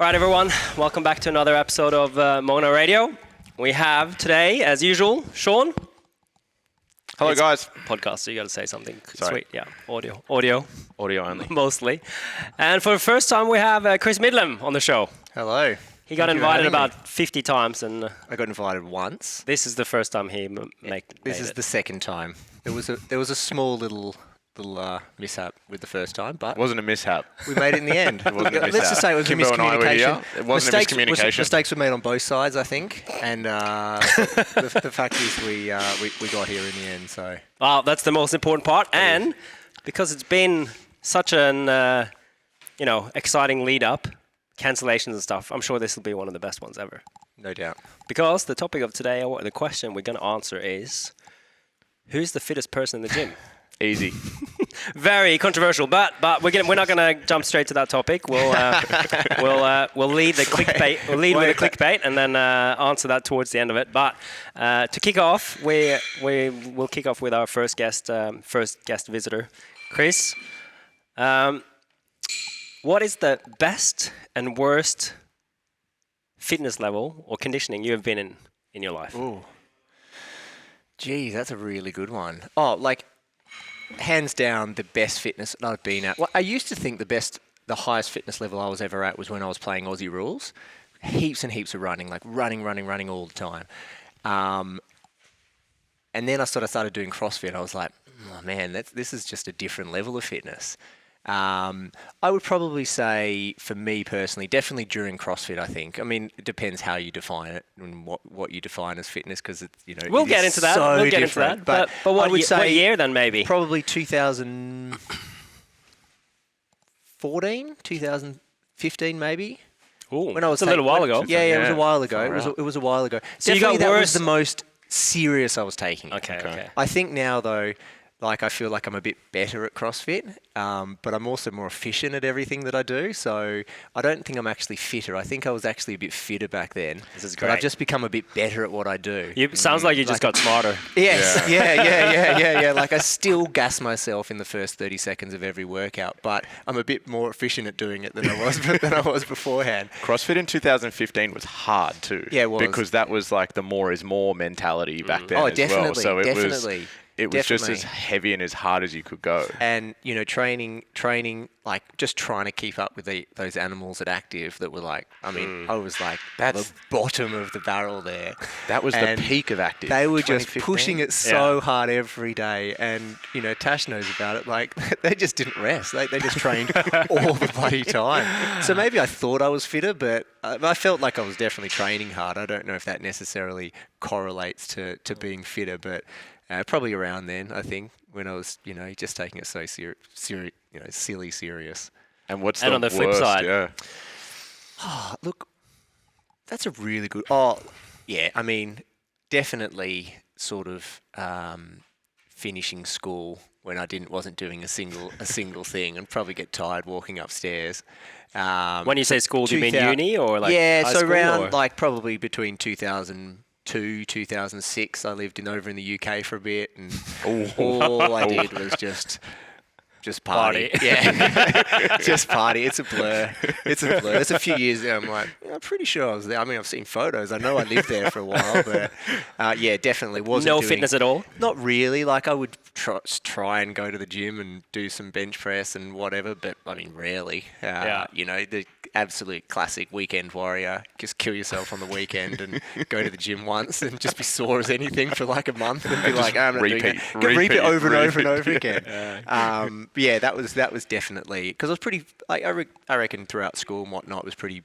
right, everyone. Welcome back to another episode of Mona Radio. We have today, as usual, Sean. Hello, guys. Podcast, so you got to say something. Sorry. Sweet, yeah. Audio Only. mostly. And for the first time, we have Chris Midlam on the show. Hello. He got Thank you for invited having me. about 50 times, and I got invited once. this is the first time he This is the second time. There was a small little mishap with the first time, but It wasn't a mishap. we made it in the end. It wasn't a Let's mishap. just say it was Kimbo a and I were miscommunication. here. It wasn't a miscommunication. Mistakes were made on both sides, I think, and the fact is we got here in the end. So Well, that's the most important part, and because it's been such an exciting lead up, cancellations and stuff, I'm sure this will be one of the best ones ever. no doubt. Because the topic of today, or the question we're going to answer is, who's the fittest person in the gym? Easy. Very controversial, but we're not going to jump straight to that topic. We'll lead the clickbait. We'll lead with the clickbait and then answer that towards the end of it. But to kick off, we'll kick off with our first guest visitor, Chris. What is the best and worst fitness level or conditioning you have been in your life? Ooh. Geez, that's a really good one. Oh, like, hands down, the best fitness that I've been at. Well, I used to think the highest fitness level I was ever at was when I was playing Aussie rules. Heaps and heaps of running, like running all the time. And then I sort of started doing CrossFit. I was like, oh man, this is just a different level of fitness. I would probably say, for me personally, definitely during CrossFit, I think. I mean, it depends how you define it and what you define as fitness, because We'll get into that. So we'll get different. into that. But what, I would say what year then, maybe? Probably 2014, 2015, maybe. Ooh, When I was it's a little while ago. Yeah, it was a while ago. Far It was a while ago. So you Definitely got that worse- was the most serious I was taking. Okay. I think now, though, like, I feel like I'm a bit better at CrossFit, but I'm also more efficient at everything that I do. So I don't think I'm actually fitter. I think I was actually a bit fitter back then. This is But I've great. just become a bit better at what I do. Sounds like you just got smarter. Yes, yeah. Like, I still gas myself in the first 30 seconds of every workout, but I'm a bit more efficient at doing it than I was beforehand. CrossFit in 2015 was hard too. Yeah, it was. Because that was like the more is more mentality back then Oh, as definitely, well. So definitely. It was just Definitely. as heavy and as hard as you could go. And, training, like, just trying to keep up with those animals at Active that were like, I mean, I was like That's- the bottom of the barrel there. That was And the peak of active. They were just 2015. pushing it so hard every day. And, Tash knows about it. Like, they just didn't rest. They just trained all the bloody time. So maybe I thought I was fitter, but I felt like I was definitely training hard. I don't know if that necessarily correlates to being fitter, but probably around then, I think, when I was, just taking it so silly serious. And what's And the on the flip worst? side- Yeah. Oh, look, that's a really good. Oh, yeah. I mean, definitely sort of finishing school when I wasn't doing a single thing, and probably get tired walking upstairs. When you say school, do you mean 2000 uni or like yeah, high so school, around or? like probably between 2002, 2006. I lived over in the UK for a bit, and all I did was just party. Party. Yeah, just party. It's a blur. It's a few years ago. I'm like, I'm pretty sure I was there. I mean, I've seen photos. I know I lived there for a while, but yeah, definitely wasn't No doing- fitness at all? Not really. Like, I would try and go to the gym and do some bench press and whatever, but I mean, rarely. Yeah. The absolute classic weekend warrior. Just kill yourself on the weekend and go to the gym once and just be sore as anything for like a month and be like, I'm not doing repeat, it. Repeat over and over and repeat. over again. Yeah, that was definitely, because I was pretty. Like, I reckon throughout school and whatnot was pretty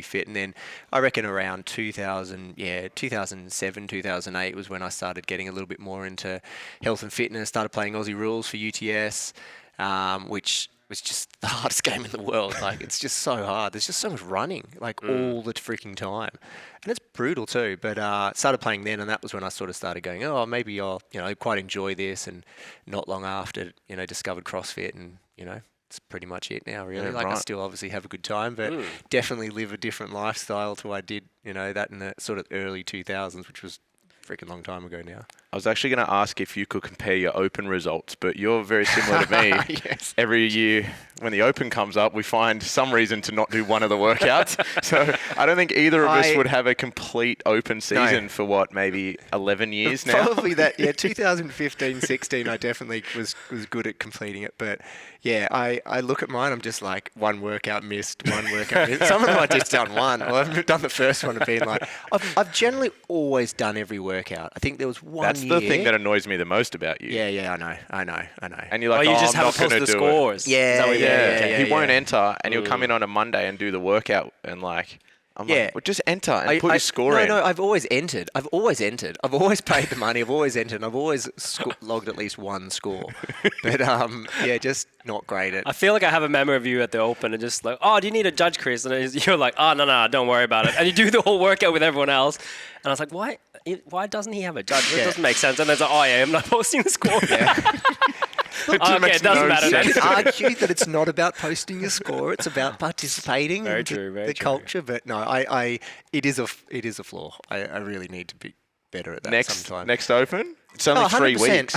fit, and then I reckon around 2007, 2008 was when I started getting a little bit more into health and fitness. Started playing Aussie rules for UTS, which was just the hardest game in the world. Like, it's just so hard. There's just so much running, like, all the freaking time. And it's brutal too. But started playing then, and that was when I sort of started going, oh, maybe I'll, quite enjoy this. And not long after, discovered CrossFit, and, it's pretty much it now, really. Yeah, like, I right. still obviously have a good time, but definitely live a different lifestyle to I did, that in the sort of early 2000s, which was a freaking long time ago now. was actually going to ask if you could compare your Open results, but you're very similar to me. Yes. Every year when the Open comes up, we find some reason to not do one of the workouts. So I don't think either of us would have a complete Open season for maybe 11 years now. Probably that. Yeah, 2015, 16, I definitely was good at completing it. But yeah, I look at mine, I'm just like one workout missed, one workout missed. Some of them I just done one. Well, I've done the first one and been like, I've generally always done every workout. I think there was one That's year. the thing that annoys me the most about you. Yeah, I know. And you're like, you just I'm not haven't going to posted the do scores. it. Is that what you mean? Yeah. He won't enter, and he'll come in on a Monday and do the workout, and like, I'm like, well, just enter and put your score in. No, I've always entered. I've always paid the money. I've always entered. I've always logged at least one score. But just not great at. I feel like I have a memory of you at the Open and just like, oh, do you need a judge, Chris? And you're like, oh, no, don't worry about it. And you do the whole workout with everyone else. And I was like, why doesn't he have a judge? It doesn't make sense. And there's like, oh, yeah, I'm not posting the score. Look, okay, it doesn't matter then. You can argue that it's not about posting your score; it's about participating in the culture. But no, it is a flaw. I really need to be better at that sometime. Next Open, it's only 3 weeks.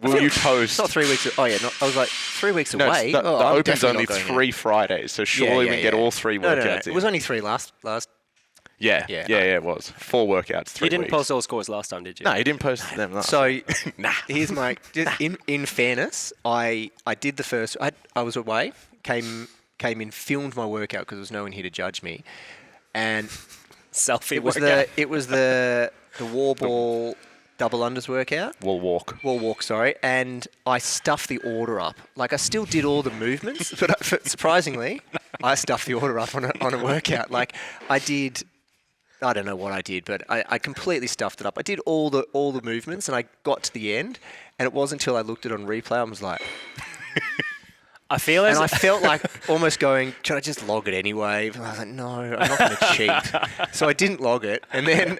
Will you post? It's not 3 weeks. I was like 3 weeks away. The Open's only 3 Fridays, so surely we can get all 3 workouts in. It was only 3 last. Yeah, it was 4 workouts, 3 weeks. You didn't post all scores last time, did you? No, you didn't post them last time. So, here's my... In fairness, I did the first... I was away, came in, filmed my workout because there was no one here to judge me. And... Selfie workout. It was the wall ball double unders workout. Wall walk, sorry. And I stuffed the order up. Like, I still did all the movements, but surprisingly, I stuffed the order up on a workout. Like, I don't know what I did, but I completely stuffed it up. I did all the movements, and I got to the end, and it wasn't until I looked at it on replay, I was like... I felt like almost going, should I just log it anyway? But I was like, no, I'm not going to cheat. So I didn't log it. And then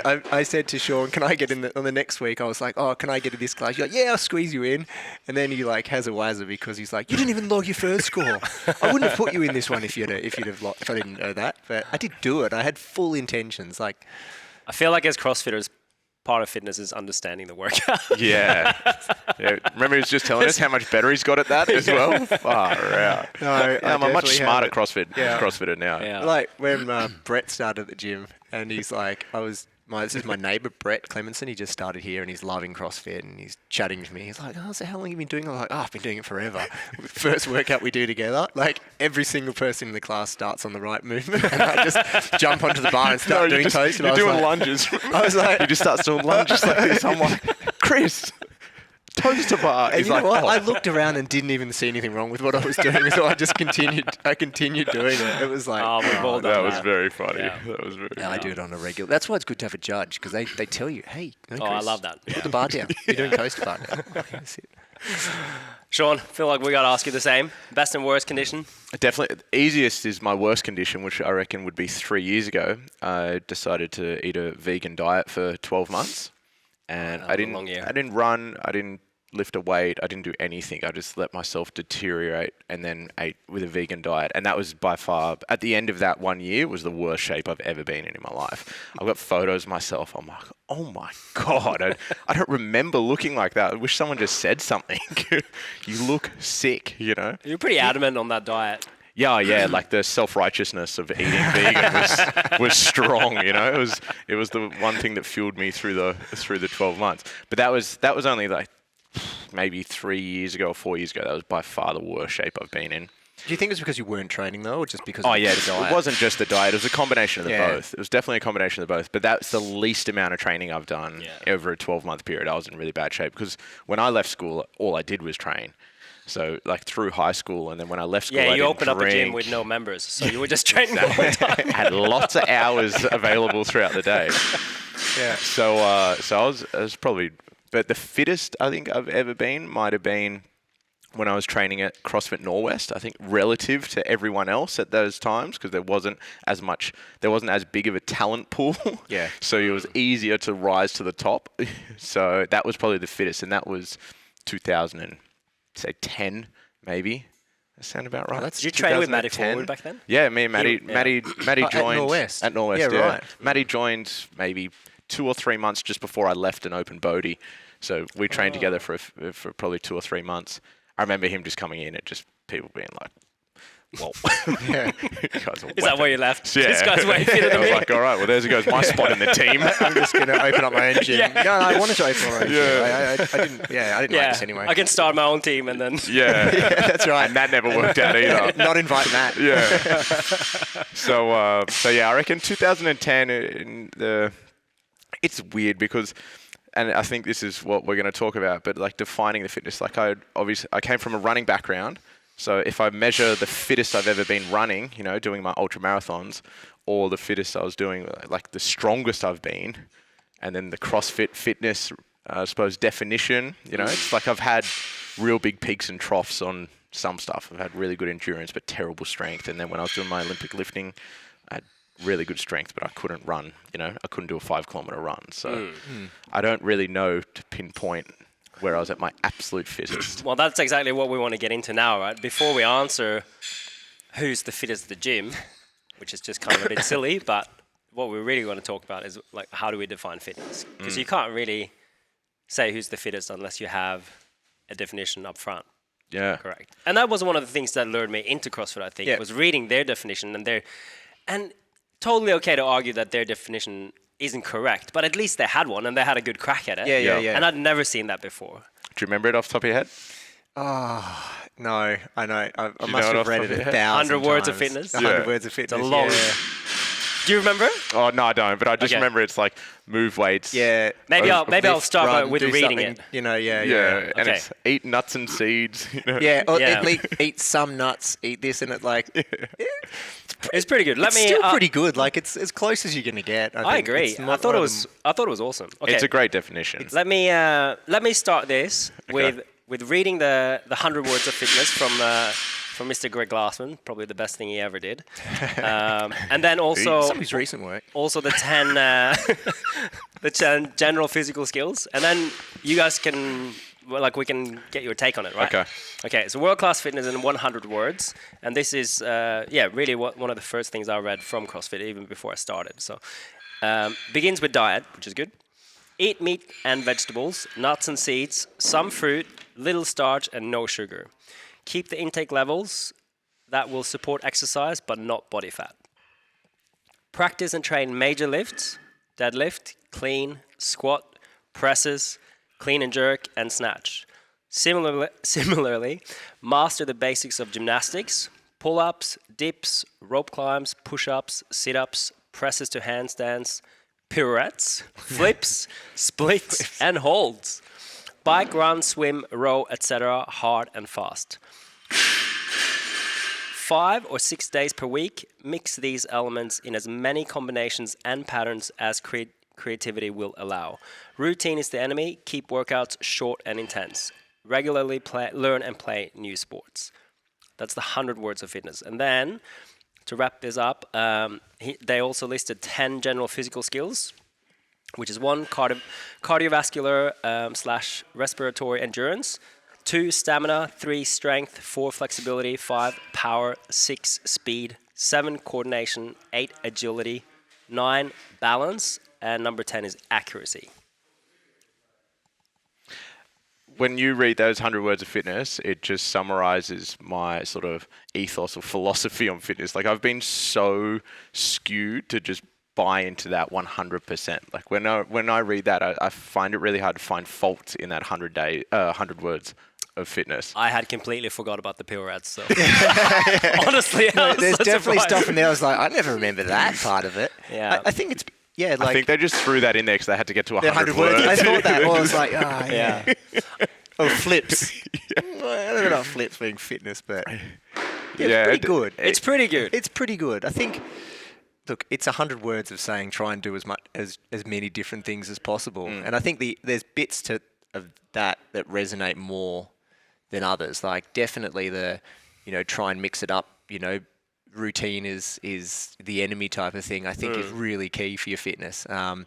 I said to Sean, can I get in on the next week? I was like, oh, can I get in this class? You're like, yeah, I'll squeeze you in. And then he like has a wazzer because he's like, you didn't even log your first score. I wouldn't have put you in this one if I didn't know that. But I did do it. I had full intentions. Like, I feel like as CrossFitters, part of fitness is understanding the workout. Yeah. Remember he was just telling us how much better he's got at that as well? Far out. No, I'm a much smarter CrossFitter now. Yeah. Like when Brett started at the gym and he's like, this is my neighbour, Brett Clemenson. He just started here and he's loving CrossFit and he's chatting to me. He's like, oh, so how long have you been doing it? I'm like, I've been doing it forever. First workout we do together, like every single person in the class starts on the right movement and I just jump onto the bar and start doing toast. You're doing lunges. I was like... You just start doing lunges like this. I'm like, Chris... Toaster bar. And you know what? I looked around and didn't even see anything wrong with what I was doing, so I just continued doing it. It was like, we've all done that was very funny. Yeah. That was very. Yeah, I do it on a regular. That's why it's good to have a judge because they tell you, hey, no, Chris, I love that. put the bar down. You're doing toaster bar now. That's it. Sean, feel like we got to ask you the same. Best and worst condition? Definitely. Easiest is my worst condition, which I reckon would be 3 years ago. I decided to eat a vegan diet for 12 months. And I didn't run, I didn't lift a weight, I didn't do anything. I just let myself deteriorate and then ate with a vegan diet. And that was by far, at the end of that 1 year, was the worst shape I've ever been in my life. I've got photos of myself. I'm like, oh my God, I don't remember looking like that. I wish someone just said something. You look sick, you know? You're pretty adamant on that diet. Yeah, like the self-righteousness of eating vegan was strong, you know. It was the one thing that fueled me through the 12 months. But that was only like maybe 3 years ago or 4 years ago. That was by far the worst shape I've been in. Do you think it's because you weren't training though, or just because of the diet? It wasn't just the diet. It was a combination of the both. It was definitely a combination of the both. But that's the least amount of training I've done over a 12-month period. I was in really bad shape because when I left school, all I did was train. So, like, through high school, and then when I left school, you opened up a gym with no members, so you were just training all the time. Had lots of hours available throughout the day. Yeah. So I was probably... But the fittest I think I've ever been might have been when I was training at CrossFit Norwest, I think, relative to everyone else at those times, because there wasn't as big of a talent pool. Yeah. So it was easier to rise to the top. So that was probably the fittest, and that was 2010, maybe. That sound about right? Did you train with Matty Forward back then? Yeah, me and Matty joined at Norwest. At Norwest, yeah. Right. Matty joined maybe 2 or 3 months just before I left an open Bodhi. So we trained together for probably 2 or 3 months. I remember him just coming in and just people being like, whoa. Yeah. Is that where you left? Yeah. This guy's way fitter than I was me. like, all right, well, there goes my spot in the team. I'm just going to open up my own gym. Yeah. No, I wanted to open my own gym. I didn't like this anyway. I can start my own team and then... Yeah. That's right. And that never worked out either. Not invite Matt. Yeah. So yeah, I reckon 2010, it's weird because, and I think this is what we're going to talk about, but like defining the fitness, like I came from a running background. So if I measure the fittest I've ever been running, you know, doing my ultra marathons, or the fittest I was doing, like the strongest I've been, and then the CrossFit fitness, I suppose, definition, you know, it's like I've had real big peaks and troughs on some stuff. I've had really good endurance, but terrible strength. And then when I was doing my Olympic lifting, I had really good strength, but I couldn't run, you know, I couldn't do a 5-kilometer run. So I don't really know to pinpoint where I was at my absolute fittest. Well, that's exactly what we want to get into now, right? Before we answer who's the fittest at the gym, which is just kind of a bit silly, but what we really want to talk about is like how do we define fitness? Because you can't really say who's the fittest unless you have a definition up front. Yeah. Correct. And that was one of the things that lured me into CrossFit, I think, was reading their definition and totally okay to argue that their definition isn't correct, but at least they had one and they had a good crack at it. Yeah. And I'd never seen that before. Do you remember it off the top of your head? Oh, no, I know. I you must know have it read off it the top of your 100 1,000 words of times. fitness? 100 words of fitness. It's a long... Do you remember? Oh, no, I don't. But I just remember it's like move weights. Yeah. Maybe I'll start run, with do reading something, it. You know, Yeah. And Okay. it's eat nuts and seeds. You know? Yeah, or Yeah. eat some nuts, eat this, and it like It's pretty good. it's still pretty good. Like it's as close as you're gonna get. I think. agree. It's I not thought one it of was awesome. Okay. It's a great definition. Let me start this with reading the 100 words of fitness from Mr. Greg Glassman, probably the best thing he ever did. And then also some of his recent work. Also the 10 the 10 general physical skills, and then you guys can we can get your take on it, right? Okay. So world-class fitness in 100 words, and this is really one of the first things I read from CrossFit even before I started. So begins with diet, which is good. Eat meat and vegetables, nuts and seeds, some fruit, little starch, and no sugar. Keep the intake levels that will support exercise but not body fat. Practice and train major lifts, deadlift, clean, squat, presses, clean and jerk, and snatch. Similarly, master the basics of gymnastics, pull-ups, dips, rope climbs, push-ups, sit-ups, presses to handstands, pirouettes, flips, splits, and holds. Bike, run, swim, row, etc. hard and fast. 5 or 6 days per week, mix these elements in as many combinations and patterns as creativity will allow. Routine is the enemy. Keep workouts short and intense. Regularly learn and play new sports. That's the 100 words of fitness. And then, to wrap this up, they also listed 10 general physical skills, which is 1, cardiovascular / respiratory endurance, 2, stamina, 3, strength, 4, flexibility, 5, power, 6, speed, 7, coordination, 8, agility, 9, balance, and number 10 is accuracy. When you read those 100 words of fitness, it just summarizes my sort of ethos or philosophy on fitness. Like I've been so skewed to just buy into that 100%. Like when I read that, I find it really hard to find faults in that 100 words of fitness. I had completely forgot about the pirouettes, so honestly, There's definitely stuff in there. I was like, I never remember that part of it. Yeah. I think it's I think they just threw that in there because they had to get to 100 words. words. I thought that. Well, I was like, yeah. Oh, flips. I don't know about flips being fitness, but it's pretty good. It's pretty good. It's pretty good. I think. Look, it's 100 words of saying try and do as many different things as possible, and I think there's bits of that resonate more than others. Like definitely try and mix it up. Routine is the enemy type of thing. I think is really key for your fitness. I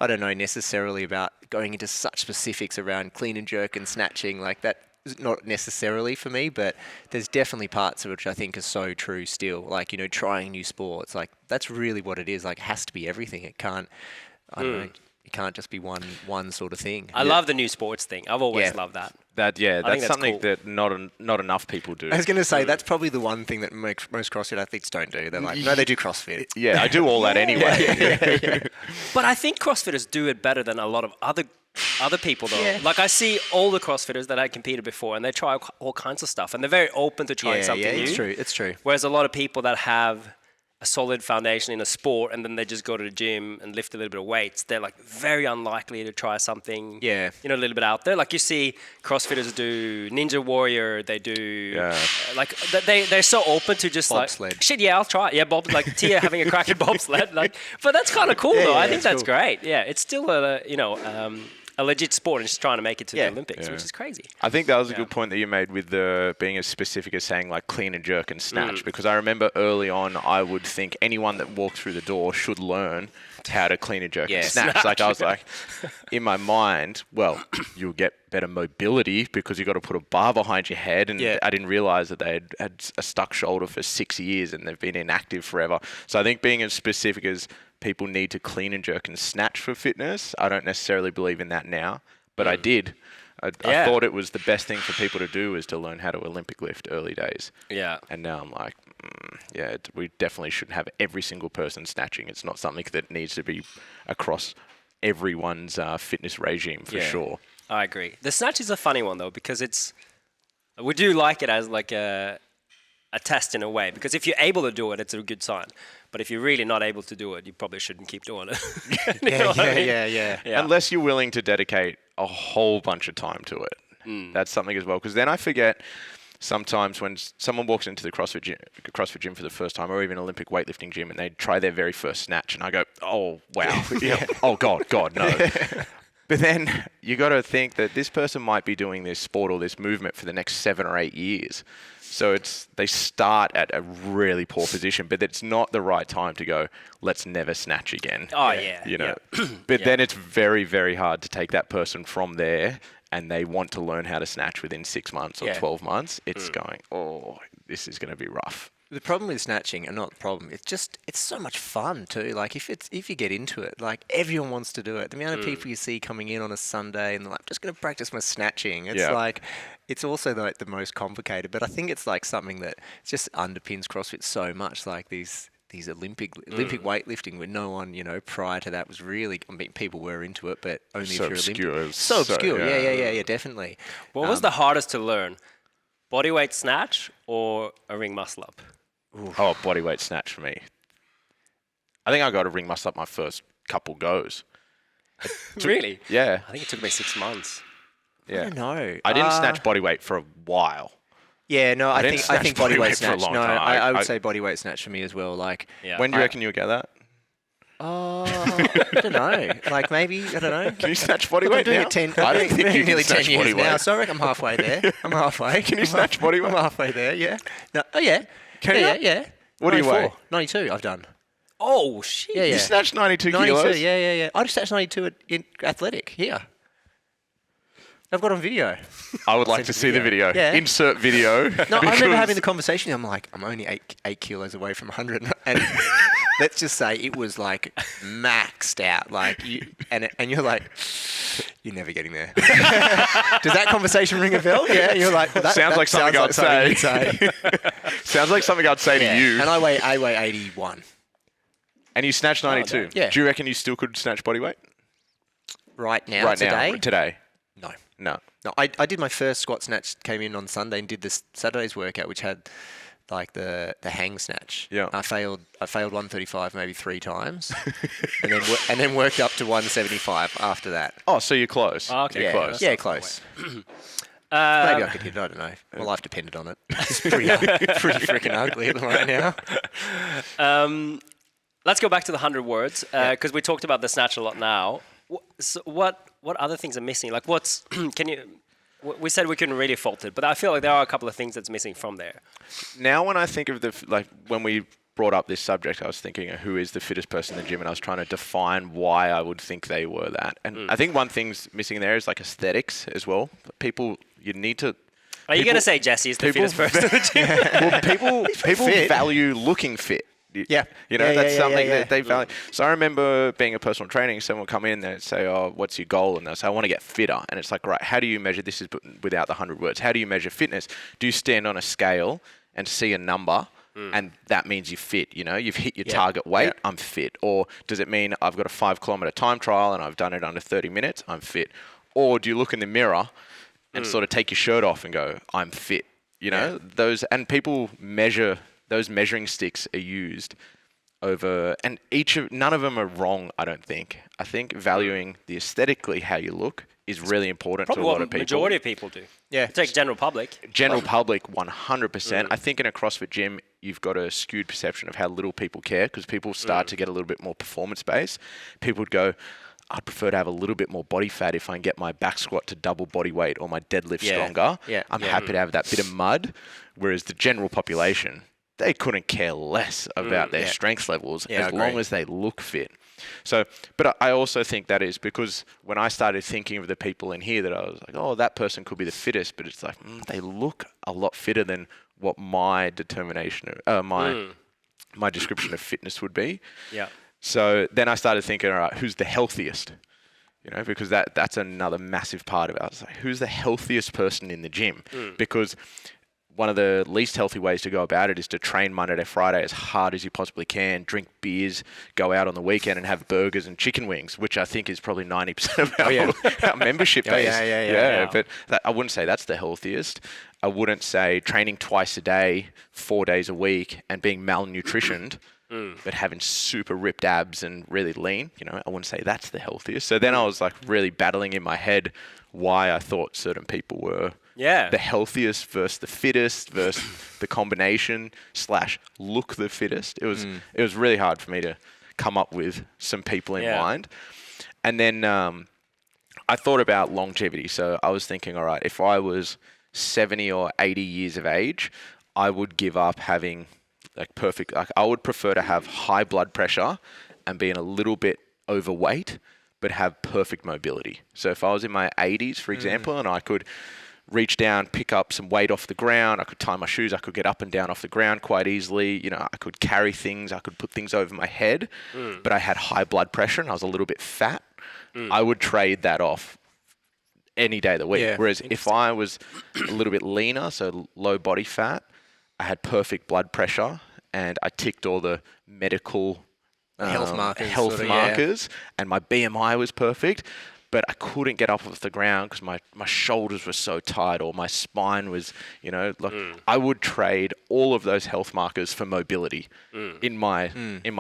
don't know necessarily about going into such specifics around clean and jerk and snatching like that. Not necessarily for me, but there's definitely parts of which I think are so true still. Like, trying new sports. Like, that's really what it is. Like, it has to be everything. It can't, I don't know, It can't just be one sort of thing. I love the new sports thing. I've always loved that. That's something that not enough people do. I was going to say, that's probably the one thing that most CrossFit athletes don't do. They're like, no, they do CrossFit. Yeah, I do all that anyway. But I think CrossFitters do it better than a lot of other people, though. Yeah. Like, I see all the CrossFitters that I competed before, and they try all kinds of stuff, and they're very open to trying something new. It's true. Whereas a lot of people that have a solid foundation in a sport and then they just go to the gym and lift a little bit of weights, they're like very unlikely to try something a little bit out there. Like, you see CrossFitters do Ninja Warrior, they do like they're so open to just bobsled. Like shit, I'll try it. Bob, like Tia having a crack at bobsled, like, but that's kind of cool though. I think that's great. Yeah, it's still a legit sport and just trying to make it to the Olympics, which is crazy. I think that was a good point that you made with the being as specific as saying like clean and jerk and snatch, because I remember early on I would think anyone that walked through the door should learn how to clean and jerk and snatch. Like, I was like, in my mind, well, you'll get better mobility because you've got to put a bar behind your head, and I didn't realize that they had a stuck shoulder for 6 years and they've been inactive forever. So I think being as specific as people need to clean and jerk and snatch for fitness, I don't necessarily believe in that now, but I did. I thought it was the best thing for people to do is to learn how to Olympic lift early days. Yeah. And now I'm like, we definitely shouldn't have every single person snatching. It's not something that needs to be across everyone's fitness regime for sure. I agree. The snatch is a funny one though, because we do like it as like a test in a way, because if you're able to do it, it's a good sign. But if you're really not able to do it, you probably shouldn't keep doing it. Yeah. Unless you're willing to dedicate a whole bunch of time to it. That's something as well. Because then I forget sometimes when someone walks into the CrossFit gym for the first time, or even Olympic weightlifting gym, and they try their very first snatch, and I go, oh, wow. Oh, God, no. But then you got to think that this person might be doing this sport or this movement for the next 7 or 8 years. So they start at a really poor position, but it's not the right time to go, let's never snatch again. Oh, yeah. You know, but then it's very, very hard to take that person from there and they want to learn how to snatch within 6 months or 12 months. It's going, oh, this is going to be rough. The problem with snatching, and not the problem, it's so much fun too. Like, if you get into it, like, everyone wants to do it. The amount of people you see coming in on a Sunday and they're like, I'm just going to practice my snatching. It's like, it's also like the most complicated, but I think it's like something that just underpins CrossFit so much. Like these Olympic weightlifting, where no one, prior to that was really, I mean, people were into it, but only if you're Olympic. So obscure. Yeah, definitely. What was the hardest to learn? Bodyweight snatch or a ring muscle up? Oh, bodyweight snatch for me. I think I got a ring muscle up my first couple goes. Really? Yeah. I think it took me 6 months. Yeah. I don't know. I didn't snatch bodyweight for a while. Yeah, no, I think bodyweight snatch. No, I would say bodyweight snatch for me as well. Like, when do you reckon you'll get that? I don't know. Like, maybe, I don't know. Can you snatch bodyweight now? I don't think you nearly 10 years now, so I reckon I'm halfway there. Can you snatch bodyweight? I'm halfway there, yeah. No, oh, yeah. Yeah. What do you weigh? 92 I've done. Oh, shit. Yeah. You snatched 92 kilos? 92, yeah. I just snatched 92 in athletic, here. I've got on video. I would like to see the video. Yeah. Insert video. No, I remember having the conversation. I'm like, I'm only 8 kilos away from 100. And let's just say it was like maxed out. Like and you're like, you're never getting there. Does that conversation ring a bell? Yeah. You're like, well, sounds like something I'd say. Sounds like something I'd say to you. And I weigh 81. And you snatched 92. Yeah. Do you reckon you still could snatch bodyweight? Right now, today? No. I did my first squat snatch, came in on Sunday and did this Saturday's workout, which had like the hang snatch. Yeah. I failed 135 maybe 3 times, and then worked up to 175 after that. Oh, so you're close. Oh, okay. Yeah, close. Yeah, close. Maybe I could hit it. I don't know. My life depended on it. It's pretty freaking ugly right now. Let's go back to the 100 words, because we talked about the snatch a lot now. So what other things are missing? Like, we said we couldn't really fault it, but I feel like there are a couple of things that's missing from there. Now, when I think of when we brought up this subject, I was thinking of who is the fittest person in the gym, and I was trying to define why I would think they were that. And I think one thing's missing there is like aesthetics as well. People, you need to. Are you going to say Jesse is the fittest person in the gym? Well, people value looking fit. Yeah. That's something that they value. So I remember being a personal trainer, someone would come in and say, oh, what's your goal? And they'll say, I want to get fitter. And it's like, right, how do you measure this is without the 100 words? How do you measure fitness? Do you stand on a scale and see a number? And that means you're fit, you've hit your target weight, I'm fit. Or does it mean I've got a 5 kilometer time trial and I've done it under 30 minutes, I'm fit? Or do you look in the mirror and sort of take your shirt off and go, I'm fit? Those, and people measure, those measuring sticks are used over, and none of them are wrong, I don't think. I think valuing the aesthetically how you look is really important to a lot of people. Majority of people do. Yeah. Take general public. General public, 100%. I think in a CrossFit gym, you've got a skewed perception of how little people care because people start to get a little bit more performance-based. People would go, I'd prefer to have a little bit more body fat if I can get my back squat to double body weight or my deadlift stronger. I'm happy to have that bit of mud. Whereas the general population, they couldn't care less about their strength levels as long as they look fit. So, but I also think that is because when I started thinking of the people in here that I was like, oh, that person could be the fittest, but it's like, they look a lot fitter than what my determination, my description of fitness would be. Yeah. So then I started thinking, all right, who's the healthiest? Because that's another massive part of it. I was like, who's the healthiest person in the gym? Because one of the least healthy ways to go about it is to train Monday to Friday as hard as you possibly can, drink beers, go out on the weekend and have burgers and chicken wings, which I think is probably 90% of our membership base. But I wouldn't say that's the healthiest. I wouldn't say training twice a day, 4 days a week, and being malnutritioned, but having super ripped abs and really lean. I wouldn't say that's the healthiest. So then I was like really battling in my head why I thought certain people were the healthiest versus the fittest versus the combination / look the fittest. It was really hard for me to come up with some people in mind. And then I thought about longevity. So I was thinking, all right, if I was 70 or 80 years of age, I would give up having I would prefer to have high blood pressure and being a little bit overweight, but have perfect mobility. So if I was in my 80s, for example, and I could reach down, pick up some weight off the ground, I could tie my shoes, I could get up and down off the ground quite easily, I could carry things, I could put things over my head, but I had high blood pressure and I was a little bit fat, I would trade that off any day of the week. Whereas if I was a little bit leaner, so low body fat, I had perfect blood pressure and I ticked all the medical health markers, and my BMI was perfect, but I couldn't get up off the ground because my shoulders were so tight or my spine was, I would trade all of those health markers for mobility in my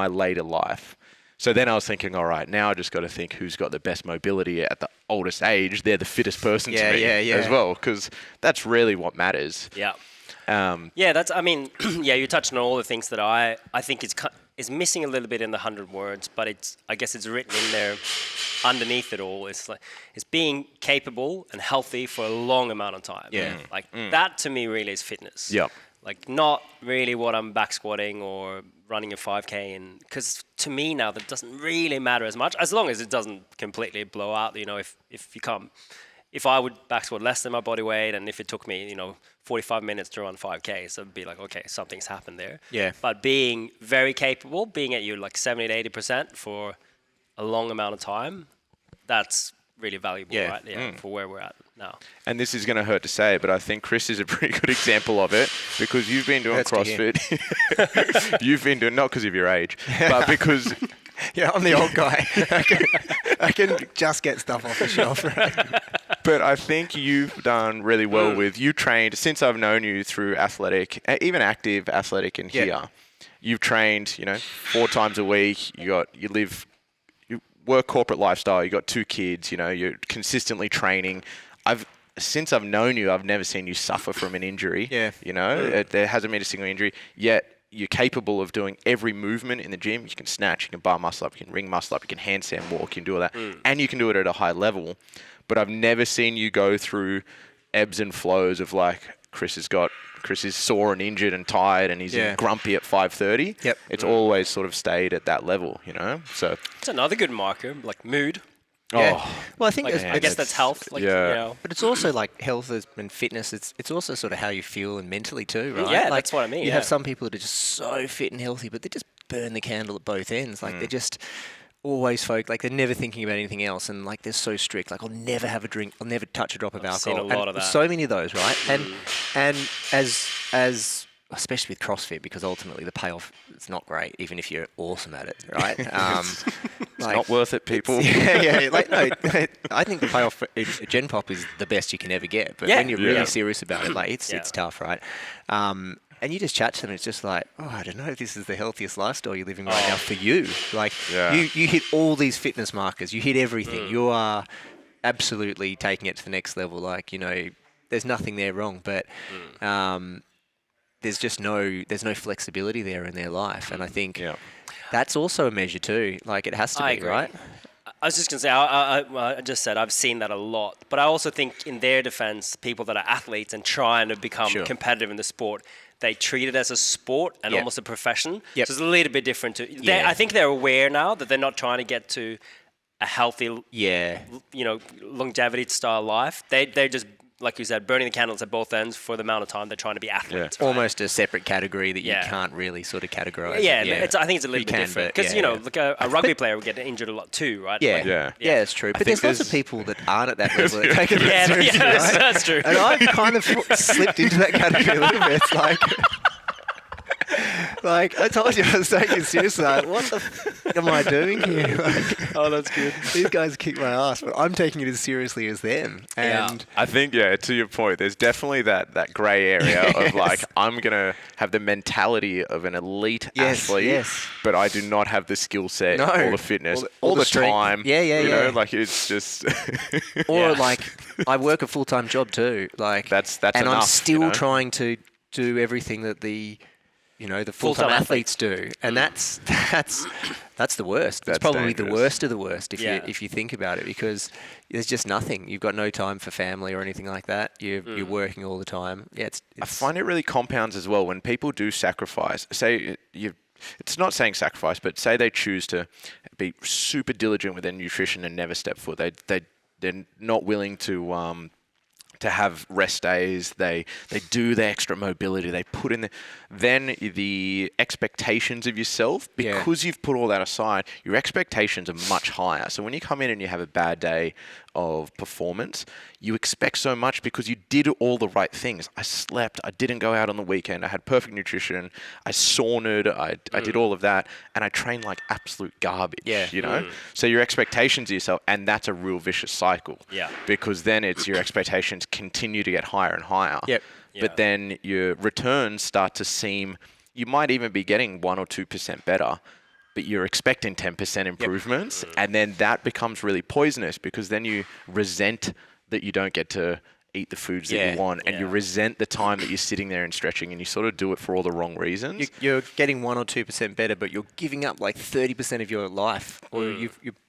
later life. So then I was thinking, all right, now I just got to think who's got the best mobility at the oldest age. They're the fittest person to me as well, because that's really what matters. Yeah. You touched on all the things that I think is missing a little bit in the 100 words, but I guess it's written in there underneath it all. It's being capable and healthy for a long amount of time. Yeah. That to me really is fitness. Yeah. Not really what I'm back squatting or running a 5K, and because to me now that doesn't really matter as much, as long as it doesn't completely blow out. If I would back squat less than my body weight, and if it took me 45 minutes to run 5K, so it'd be like, okay, something's happened there. Yeah. But being very capable, being at your 70 to 80% for a long amount of time, that's really valuable, right? Yeah, for where we're at now. And this is going to hurt to say, but I think Chris is a pretty good example of it because you've been doing CrossFit. You've been doing, not because of your age, but because... Yeah, I'm the old guy. I can just get stuff off the shelf. But I think you've done really well with, you trained, since I've known you through athletic, even active athletic and here, you've trained, 4 times a week, you work corporate lifestyle, you got 2 kids, you're consistently training. Since I've known you, I've never seen you suffer from an injury. Yeah. There hasn't been a single injury, yet you're capable of doing every movement in the gym. You can snatch, you can bar muscle up, you can ring muscle up, you can handstand walk, you can do all that. And you can do it at a high level. But I've never seen you go through ebbs and flows of Chris is sore and injured and tired and he's grumpy at 5:30. Yep. It's always sort of stayed at that level, So it's another good marker, mood. Yeah. Well, I think I guess that's health. But it's also health and fitness. It's also sort of how you feel and mentally too, right? Yeah, that's what I mean. You have some people that are just so fit and healthy, but they're just burn the candle at both ends. Like they're just always like they're never thinking about anything else, and like they're so strict. Like I'll never have a drink, I'll never touch a drop of alcohol. Seen a lot of that. So many of those, right? And as especially with CrossFit, because ultimately the payoff is not great, even if you're awesome at it, right? It's not worth it, people. Yeah. Like no, I think the payoff for Gen Pop is the best you can ever get. But when you're really serious about it, like it's tough, right? And you just chat to them, it's just like, oh, I don't know if this is the healthiest lifestyle you're living right now for you. Like you hit all these fitness markers, you hit everything. You are absolutely taking it to the next level. Like, you know, there's nothing there wrong, but there's no flexibility there in their life. And I think that's also a measure too. Like it has to be, right? I was just going to say, I just said I've seen that a lot. But I also think in their defense, people that are athletes and trying to become competitive in the sport, they treat it as a sport and almost a profession. So it's a little bit different. I think they're aware now that they're not trying to get to a healthy, longevity style life. They're just, like you said, burning the candles at both ends for the amount of time they're trying to be athletes. Right? Almost a separate category that you can't really sort of categorize. I think it's a little bit different. Because, like a rugby player would get injured a lot too, right? Yeah, it's true. But there's lots of people that aren't at that level that take it seriously, right? That's true. And I've kind of slipped into that category a little bit. It's like I told you I was taking it seriously. Like, what the f*** am I doing here? Like, that's good. These guys kick my ass, but I'm taking it as seriously as them. And I think, to your point, there's definitely that grey area of like, I'm going to have the mentality of an elite athlete, but I do not have the skill set or the fitness all the time. You know, like it's just... Or like, I work a full-time job too. Like, that's and enough, I'm still trying to do everything that the full-time athletes do, and that's the worst. That's probably dangerous. The worst of the worst if you think about it, because there's just nothing. You've got no time for family or anything like that. You're working all the time. Yeah, I find it really compounds as well when people do sacrifice. Say it's not saying sacrifice, but say they choose to be super diligent with their nutrition and never step foot. They're not willing to have rest days, they do the extra mobility, they put in then the expectations of yourself, because you've put all that aside, your expectations are much higher. So when you come in and you have a bad day of performance, you expect so much because you did all the right things. I slept, I didn't go out on the weekend, I had perfect nutrition, I saunaed, I did all of that, and I trained like absolute garbage, you know? So your expectations of yourself, and that's a real vicious cycle. Because then it's your expectations continue to get higher and higher. But then your returns start to seem, you might even be getting 1 or 2% better, but you're expecting 10% improvements, and then that becomes really poisonous, because then you resent that you don't get to eat the foods that you want, and you resent the time that you're sitting there and stretching, and you sort of do it for all the wrong reasons. You're getting 1 or 2% better, but you're giving up like 30% of your life, or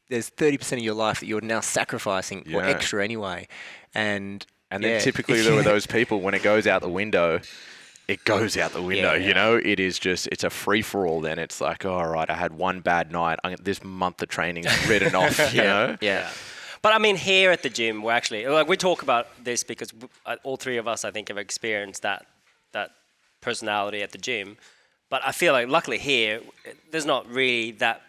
there's 30% of your life that you're now sacrificing or extra anyway, and then typically there are those people, when it goes out the window, it goes out the window, you know? It is just, it's a free-for-all then. It's like, oh, all right, I had one bad night. This month of training is written off, you know? But I mean, here at the gym, we're actually, like, we talk about this because all three of us, I think, have experienced that personality at the gym. But I feel like, luckily here, there's not really that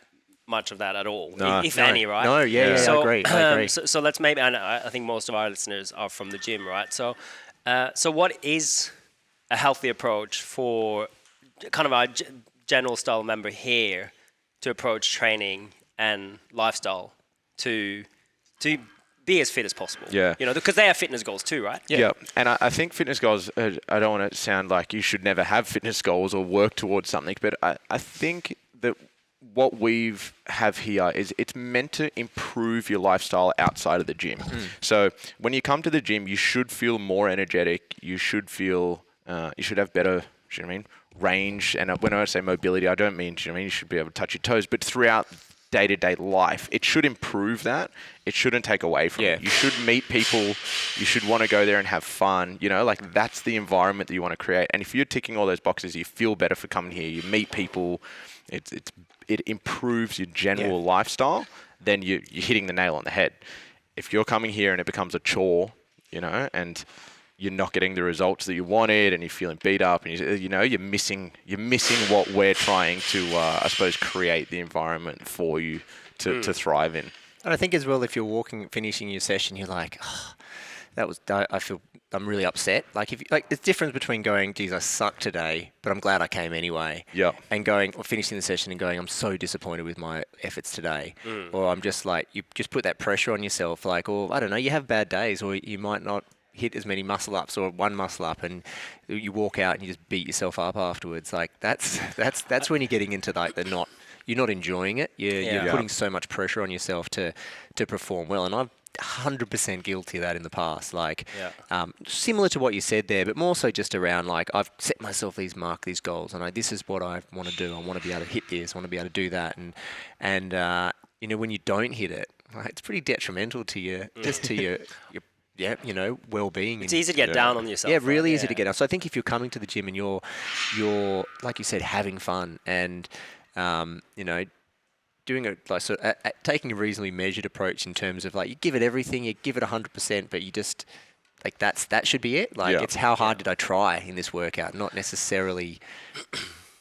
much of that at all, if any, right? No, so, I agree. So let's maybe, I think most of our listeners are from the gym, right? So what is a healthy approach for kind of our general style member here to approach training and lifestyle to be as fit as possible? You know, because they have fitness goals too, right? And I think fitness goals, I don't want to sound like you should never have fitness goals or work towards something, but I think that what we've have here is it's meant to improve your lifestyle outside of the gym. So when you come to the gym, you should feel more energetic. You should feel, you should have better, you know what I mean, range. And when I say mobility, I don't mean, you know what I mean, you should be able to touch your toes, but throughout day-to-day life, it should improve that. It shouldn't take away from it. You should meet people. You should want to go there and have fun. You know, like that's the environment that you want to create. And if you're ticking all those boxes, you feel better for coming here. You meet people. It improves your general lifestyle. Then you're hitting the nail on the head. If you're coming here and it becomes a chore, you know, and you're not getting the results that you wanted, and you're feeling beat up, and you're missing what we're trying to, I suppose, create the environment for you to thrive in. And I think as well, if you're finishing your session, you're like, oh, I'm really upset. Like there's difference between going, geez, I suck today, but I'm glad I came anyway. Yeah. And finishing the session and going, I'm so disappointed with my efforts today. Or I'm just like, you just put that pressure on yourself. Like, or I don't know, you have bad days, or you might not hit as many muscle ups or one muscle up, and you walk out and you just beat yourself up afterwards. Like that's when you're getting into like you're not enjoying it. You're putting so much pressure on yourself to perform well. And I've 100% guilty of that in the past. Like similar to what you said there, but more so just around like I've set myself these goals, and this is what I want to do. I want to be able to hit this. I want to be able to do that. And when you don't hit it, like, it's pretty detrimental to your well-being. It's easy to get down on yourself. Yeah, really easy to get down. So I think if you're coming to the gym and you're like you said, having fun and doing taking a reasonably measured approach in terms of like you give it everything, you give it 100%, but you just like that should be it. Like it's how hard did I try in this workout, not necessarily,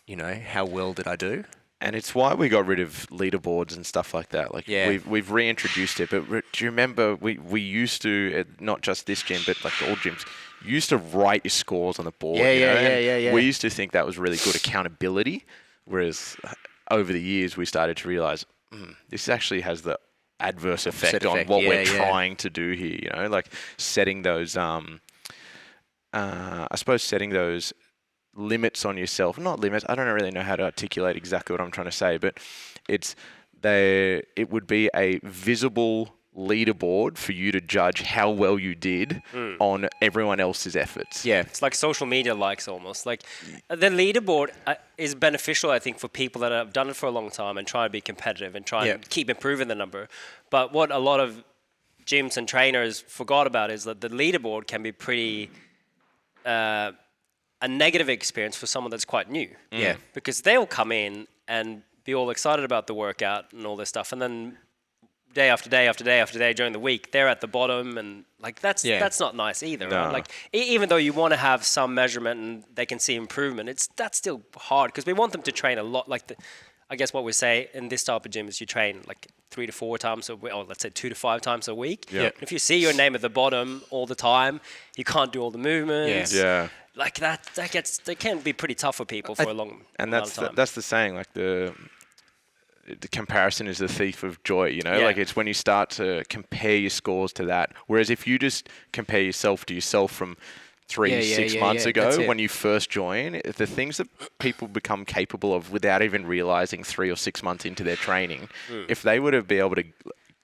how well did I do. And it's why we got rid of leaderboards and stuff like that. Like we've reintroduced it. But do you remember we used to, not just this gym, but like all gyms, you used to write your scores on the board. Yeah. We used to think that was really good accountability. Whereas over the years, we started to realize this actually has the adverse effect on what we're trying to do here. Like setting those, setting those limits on yourself. Not limits. I don't really know how to articulate exactly what I'm trying to say, but it would be a visible leaderboard for you to judge how well you did on everyone else's efforts. Yeah, it's like social media likes almost. Like the leaderboard is beneficial, I think, for people that have done it for a long time and try to be competitive and try and keep improving the number. But what a lot of gyms and trainers forgot about is that the leaderboard can be pretty a negative experience for someone that's quite new. Yeah. Because they'll come in and be all excited about the workout and all this stuff, and then day after day after day after day during the week, they're at the bottom, and like that's not nice either. No. Right? Like even though you want to have some measurement and they can see improvement, that's still hard because we want them to train a lot. Like I guess what we say in this type of gym is you train like 3 to 4 times or let's say 2 to 5 times a week. Yeah. If you see your name at the bottom all the time, you can't do all the movements. Yeah. Like that can be pretty tough for people for a long time. That's the saying. Like the comparison is the thief of joy. Like it's when you start to compare your scores to that. Whereas if you just compare yourself to yourself from 6 months ago when you first join, the things that people become capable of without even realizing 3 or 6 months into their training, if they were to be able to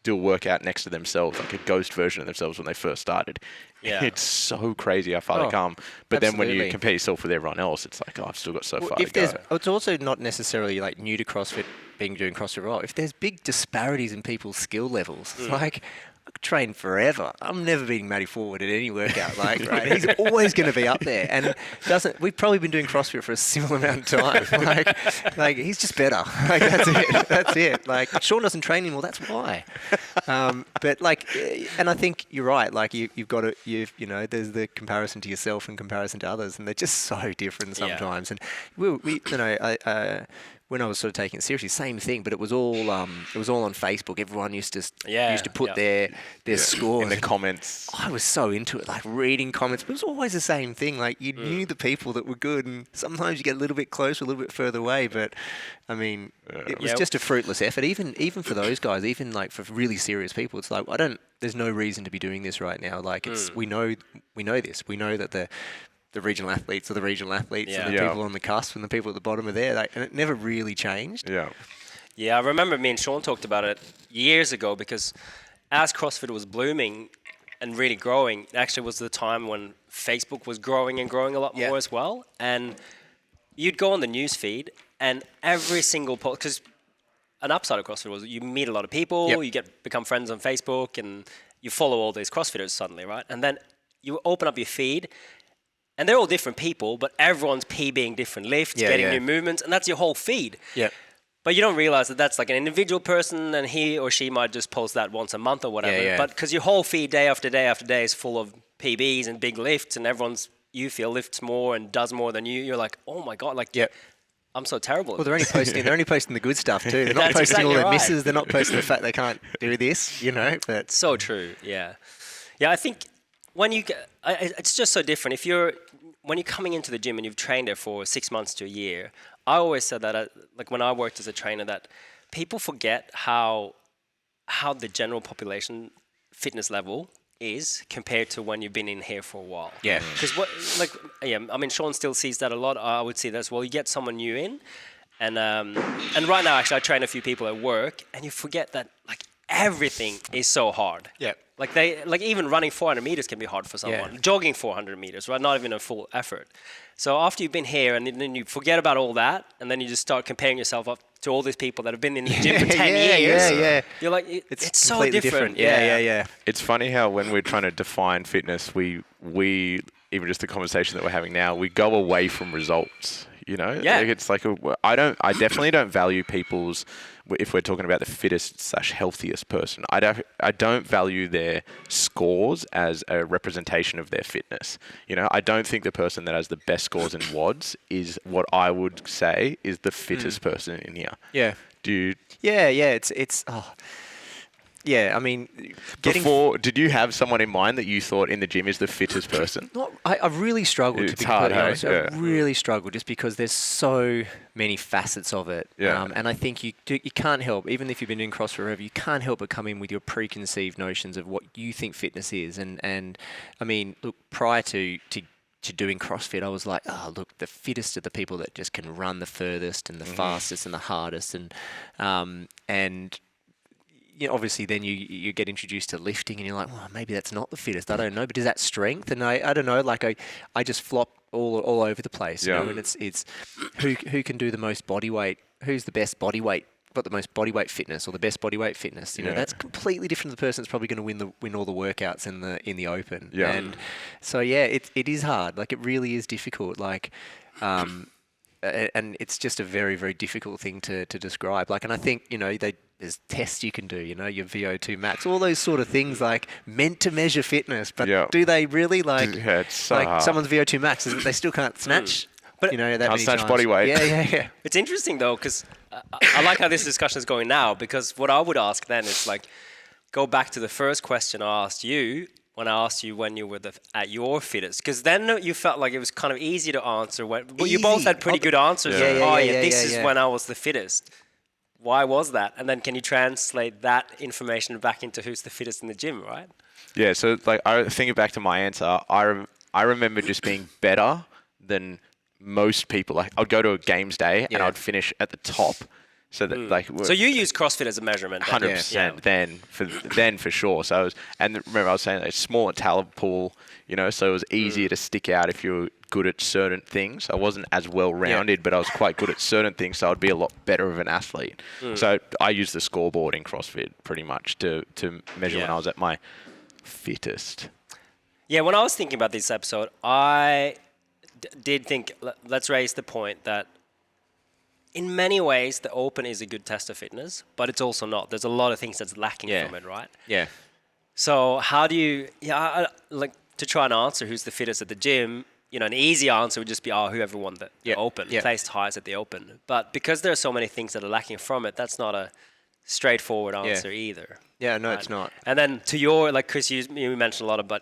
do a workout next to themselves, like a ghost version of themselves when they first started, it's so crazy how far they come. But then when you compare yourself with everyone else, it's like, I've still got so far to go. It's also not necessarily like new to CrossFit doing CrossFit role. If there's big disparities in people's skill levels, like I could train forever. I'm never beating Matty Forward at any workout. Like, right, he's always going to be up there. And we've probably been doing CrossFit for a similar amount of time. Like he's just better. Like that's it. Like Sean doesn't train anymore. That's why. But like, and I think you're right. Like you've got to, there's the comparison to yourself and comparison to others, and they're just so different sometimes. And when I was sort of taking it seriously, same thing, but it was all on Facebook. Everyone used to put their score in the comments. I was so into it, like reading comments. But it was always the same thing. Like you knew the people that were good, and sometimes you get a little bit closer, a little bit further away. But I mean, it was just a fruitless effort. Even for those guys, even like for really serious people, it's like there's no reason to be doing this right now. Like we know this. We know that the regional athletes are the regional athletes and the people on the cusp and the people at the bottom are there. And it never really changed. Yeah. Yeah, I remember me and Sean talked about it years ago because as CrossFit was blooming and really growing, it actually was the time when Facebook was growing and growing a lot more as well. And you'd go on the news feed and every single post, because an upside of CrossFit was you meet a lot of people, you become friends on Facebook, and you follow all these CrossFitters suddenly, right? And then you open up your feed, and they're all different people, but everyone's PBing different lifts, getting new movements, and that's your whole feed. Yeah. But you don't realize that that's like an individual person, and he or she might just post that once a month or whatever. But because your whole feed day after day after day is full of PBs and big lifts, and you feel lifts more and does more than you. You're like, oh my god, like I'm so terrible. Well, they're only posting the good stuff too. They're not posting exactly all their right. misses. They're not posting the fact they can't do this. But so true. Yeah. I think when it's just so different. When you're coming into the gym and you've trained there for 6 months to a year, I always said that, like when I worked as a trainer, that people forget how the general population fitness level is compared to when you've been in here for a while. Yeah. Because I mean, Sean still sees that a lot. I would see that as well. You get someone new in, and right now, actually, I train a few people at work, and you forget that, like, everything is so hard. Yeah. Like even running 400 meters can be hard for someone. Jogging 400 meters, right? Not even a full effort. So after you've been here and then you forget about all that, and then you just start comparing yourself up to all these people that have been in the gym for 10 years. You're like, it's so different. Yeah. It's funny how when we're trying to define fitness, we even just the conversation that we're having now, we go away from results. Yeah. Like it's like I definitely don't value people's, if we're talking about the fittest / healthiest person, I don't value their scores as a representation of their fitness. I don't think the person that has the best scores in WODs is what I would say is the fittest person in here. Yeah. Dude. Yeah. It's. Yeah, I mean, did you have someone in mind that you thought in the gym is the fittest person? I really struggled, to be completely honest. I really struggled just because there's so many facets of it. Yeah. And I think you can't help, even if you've been doing CrossFit forever, you can't help but come in with your preconceived notions of what you think fitness is. And I mean, look, prior to doing CrossFit, I was like, oh, look, the fittest are the people that just can run the furthest and the fastest and the hardest. And obviously then you get introduced to lifting and you're like, well, maybe that's not the fittest. I don't know, but is that strength? And I don't know, like I just flop all over the place. And it's who can do the most body weight, who's the best body weight, got the most body weight fitness or the best body weight fitness. That's completely different to the person that's probably going to win all the workouts in the open. Yeah. And so it is hard. Like it really is difficult. Like and it's just a very, very difficult thing to describe. Like, and I think, there's tests you can do, your VO2 max, all those sort of things, like meant to measure fitness, but do they really? Like, it's so like hard. someone's VO2 max, they still can't snatch, but that can't many snatch times. body weight. Yeah. It's interesting though, because I like how this discussion is going now, because what I would ask then is like, go back to the first question I asked you, when I asked you when you were at your fittest, because then you felt like it was kind of easy to answer. You both had pretty good answers. This is when I was the fittest. Why was that? And then can you translate that information back into who's the fittest in the gym, right? Yeah, so like I think back to my answer, I remember just being better than most people. Like I'd go to a games day and I'd finish at the top. So that so you use CrossFit as a measurement, 100%. Then for sure. So remember I was saying like smaller talent pool, so it was easier to stick out if you were good at certain things. I wasn't as well rounded, but I was quite good at certain things, so I'd be a lot better of an athlete. So I used the scoreboard in CrossFit pretty much to measure when I was at my fittest. Yeah, when I was thinking about this episode, I did think let's raise the point that in many ways, the open is a good test of fitness, but it's also not. There's a lot of things that's lacking from it, right? Yeah. So how do you, like to try and answer who's the fittest at the gym, an easy answer would just be, whoever won the open, placed highest at the open. But because there are so many things that are lacking from it, that's not a straightforward answer either. Yeah, no, it's not. And then to your, like Chris, you mentioned a lot about,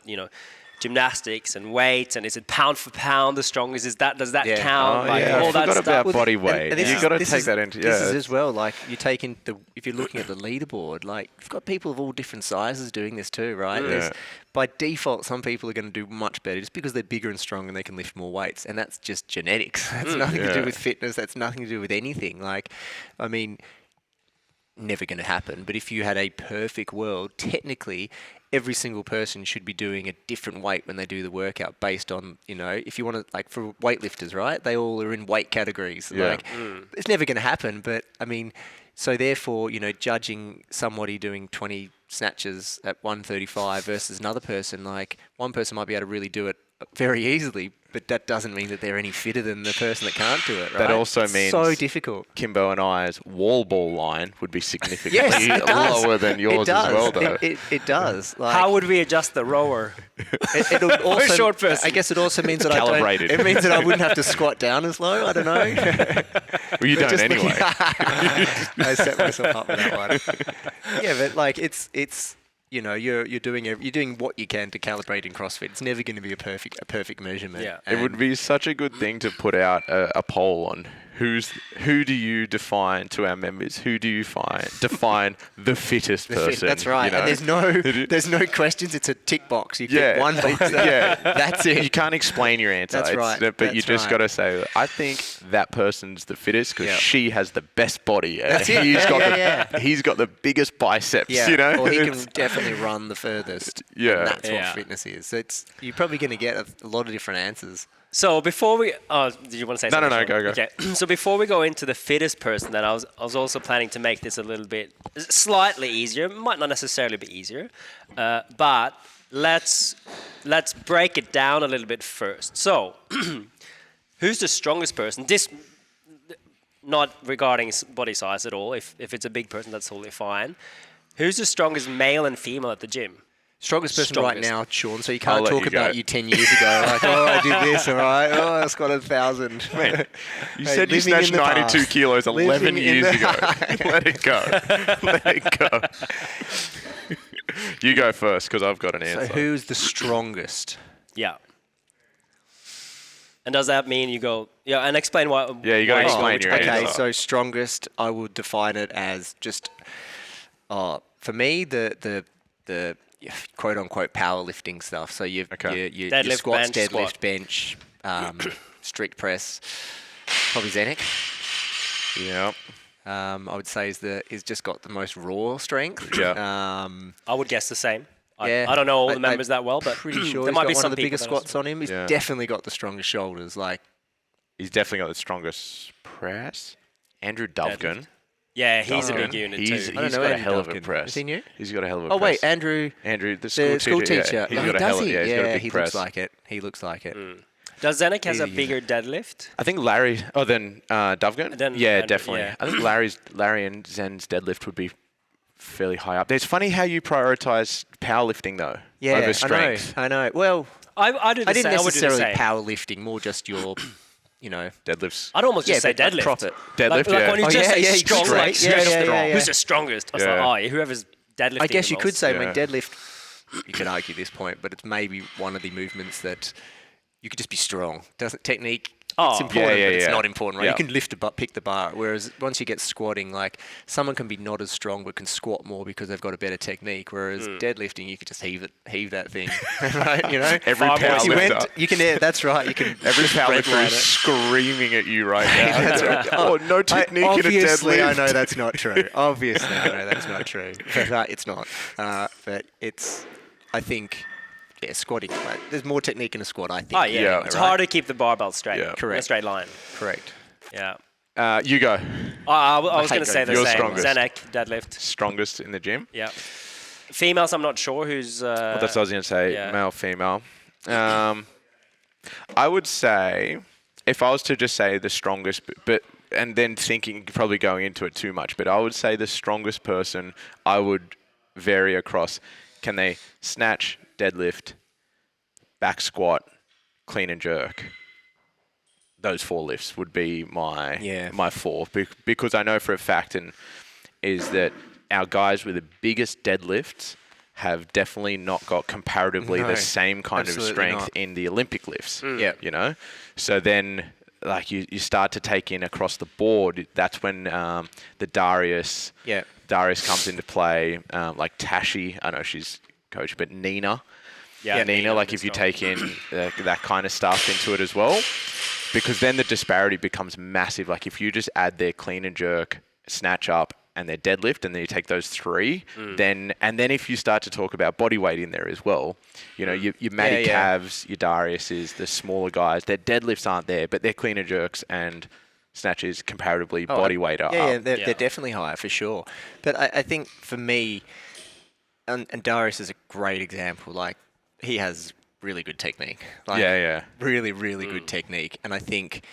gymnastics and weights, and is it pound for pound the strongest? Does that count? I forgot about body weight. You've got to take that into. This is as well. Like if you're looking at the leaderboard, like you've got people of all different sizes doing this too, right? Yeah. By default, some people are going to do much better just because they're bigger and stronger and they can lift more weights, and that's just genetics. That's nothing to do with fitness. That's nothing to do with anything. Like, I mean, never going to happen. But if you had a perfect world, technically, every single person should be doing a different weight when they do the workout based on, if you want to, like for weightlifters, right? They all are in weight categories. Yeah. Like, it's never going to happen. But, I mean, so therefore, judging somebody doing 20 snatches at 135 versus another person, like one person might be able to really do it very easily, but that doesn't mean that they're any fitter than the person that can't do it, right? That also it's means so difficult. Kimbo and I's wall ball line would be significantly Yes, it does. lower than yours as well, though. It does. Like, How would we adjust the rower? It'll also, a short person. I guess it also means that Calibrated. It means that I wouldn't have to squat down as low. I don't know. Well, you don't anyway. I set myself up with that one. Yeah, but like it's you know, you're doing what you can to calibrate in CrossFit. It's never going to be a perfect measurement. Yeah. It would be such a good thing to put out a poll on who do you define to our members? Who do you define the fittest person? That's right. You know? And there's no questions. It's a tick box. You pick one box. That's it. You can't explain your answer. That's right. But you just got to say, I think that person's the fittest because she has the best body. And he's got the biggest biceps. Yeah. You know, or he can definitely run the furthest. Yeah. And that's what fitness is. So you're probably going to get a lot of different answers. So before we, did you want to say something? No, go. Okay. So before we go into the fittest person, then I was also planning to make this a little bit slightly easier. Might not necessarily be easier, but let's break it down a little bit first. So, who's the strongest person? This not regarding body size at all. If it's a big person, that's totally fine. Who's the strongest male and female at the gym? Strongest person right now, Sean, so you can't let talk you about go. you 10 years ago. Like, I did this, all right? I squatted 1,000. Man, you said you snatched 92 kilos 11 years ago. Let it go. Let it go. You go first, because I've got an answer. So who's the strongest? Yeah. And does that mean you go... Yeah, and explain why... Yeah, you got to explain your answer. Okay, so strongest, I would define it as just... for me, the quote-unquote powerlifting stuff. So your Deadlift, squats, bench, deadlift, squat. bench, strict press, probably Zenek. Yeah. I would say is just got the most raw strength. Yeah. I would guess the same. Yeah, I don't know all the members that well, but pretty sure there he's might got be one some of the biggest people that squats on him. He's definitely got the strongest shoulders. Like He's definitely got the strongest press. Andrew Dovgan. Yeah, he's a big unit He's too. got a hell of a press. Is he new? He's got a hell of a Oh press. wait, Andrew, the school teacher. Yeah, he's got a hell of he's got a big he press. looks like it. He looks like it. Does Zenek has a He's a bigger deadlift? I think Larry. Oh, then Dovgan. Andrew, Definitely. yeah. I think Larry and Zen's deadlift would be fairly high up. It's funny how you prioritize powerlifting though over strength. I know. Well, I didn't necessarily powerlifting, more just your, Deadlifts. I'd almost just say but deadlift. Profit. Deadlift, like when you just say strong, strong. like, Yeah. who's the strongest? I was like, whoever's deadlifting. I guess the you most. could say, Yeah. deadlift, you could argue this point, but it's maybe one of the movements that you could just be strong. Technique, it's important, but it's not important, right? Yeah. You can lift pick the bar, whereas once you get squatting, like someone can be not as strong but can squat more because they've got a better technique, whereas deadlifting, you could just heave that thing, right? Every powerlifter. That's right. You can Every powerlifter is screaming at you right now. That's right. Oh, no technique in a Obviously, deadlift. I know that's not true. Obviously, I know that's not true. But it's not. But it's, I think... Yeah, squatting. Right? There's more technique in a squat, I think. Oh, yeah. It's hard to keep the barbell straight. Yeah. In a straight line. Correct. Yeah. You go. I was going to say the You're same. strongest. Zenek, deadlift. Strongest in the gym? Yeah. Females, I'm not sure who's... Well, that's what I was going to say. yeah. Male, female. I would say, if I was to just say the strongest, and then thinking, probably going into it too much, but I would say the strongest person, I would vary across. Can they snatch, deadlift, back squat, clean and jerk? Those 4 lifts would be my 4, because I know for a fact is that our guys with the biggest deadlifts have definitely not got comparatively the same kind of strength in the Olympic lifts. Yeah. So then, like you start to take in across the board. That's when the Darius comes into play. Like Tashi, I know she's coach, but Nina. Yeah, Nina, like if you take in that kind of stuff into it as well, because then the disparity becomes massive. Like if you just add their clean and jerk, snatch up, and their deadlift, and then you take those 3, then if you start to talk about body weight in there as well, your Matty Cavs, your Dariuses, the smaller guys, their deadlifts aren't there, but their clean and jerks and snatches comparatively body weight are up. Yeah, they're definitely higher for sure. But I think for me, and Darius is a great example. Like he has really good technique. Like, Yeah. Really, really good technique. And I think...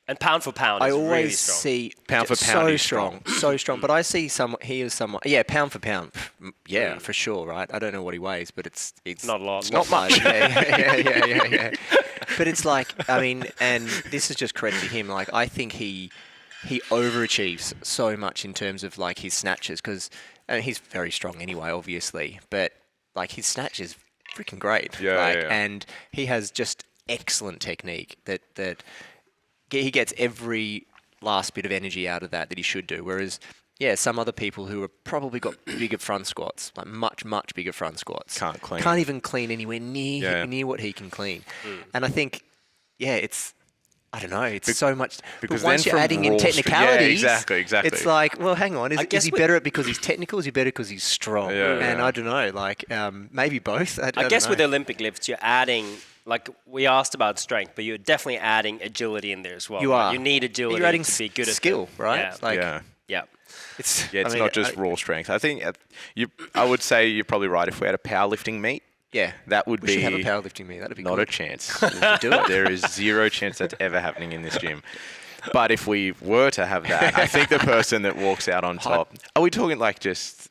and pound for pound, I is always really strong. see Pound for pound, so he's strong, so strong. But I see he is someone. Yeah, pound for pound. Yeah, for sure. Right. I don't know what he weighs, but it's Not a lot. It's not much. Yeah. But it's like, I mean, and this is just credit to him. Like, I think he overachieves so much in terms of like his snatches because he's very strong anyway, obviously. But like his snatch is freaking great. Yeah. And he has just excellent technique that he gets every last bit of energy out of that he should do. Whereas, some other people who have probably got bigger front squats, like much bigger front squats, can't even clean anywhere near what he can clean. And I think, it's, I don't know, it's so much. Because but once then you're from adding in raw technicalities, exactly. it's like, well, hang on, is he better at because he's technical? Is he better because he's strong? And I don't know, like maybe both. I guess don't with know. Olympic lifts, you're adding. Like we asked about strength, but you're definitely adding agility in there as well. You are. You need agility You're adding to be good at skill, right? Yeah. It's like, Yeah. It's Not just raw strength. I think I would say you're probably right. If we had a powerlifting meet, that would we be should have a powerlifting meet. That'd be not good. a chance. We should do it. There is zero chance that's ever happening in this gym. But if we were to have that, I think the person that walks out on top. Are we talking like just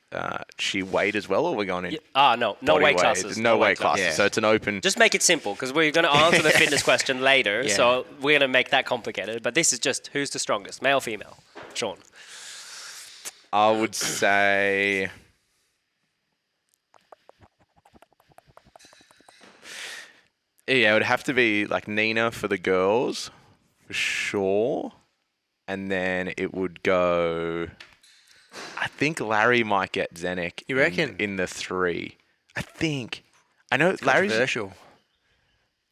sheer weight as well, or are we going in? No weight classes. No weight classes. So it's an open. Just make it simple because we're going to answer the fitness question later. So we're going to make that complicated. But this is just who's the strongest, male, female? Sean. I would say. Yeah, it would have to be like Nina for the girls, for sure. And then it would go. I think Larry might get Zenek. You reckon? In the 3. I think. I know Larry's. Controversial.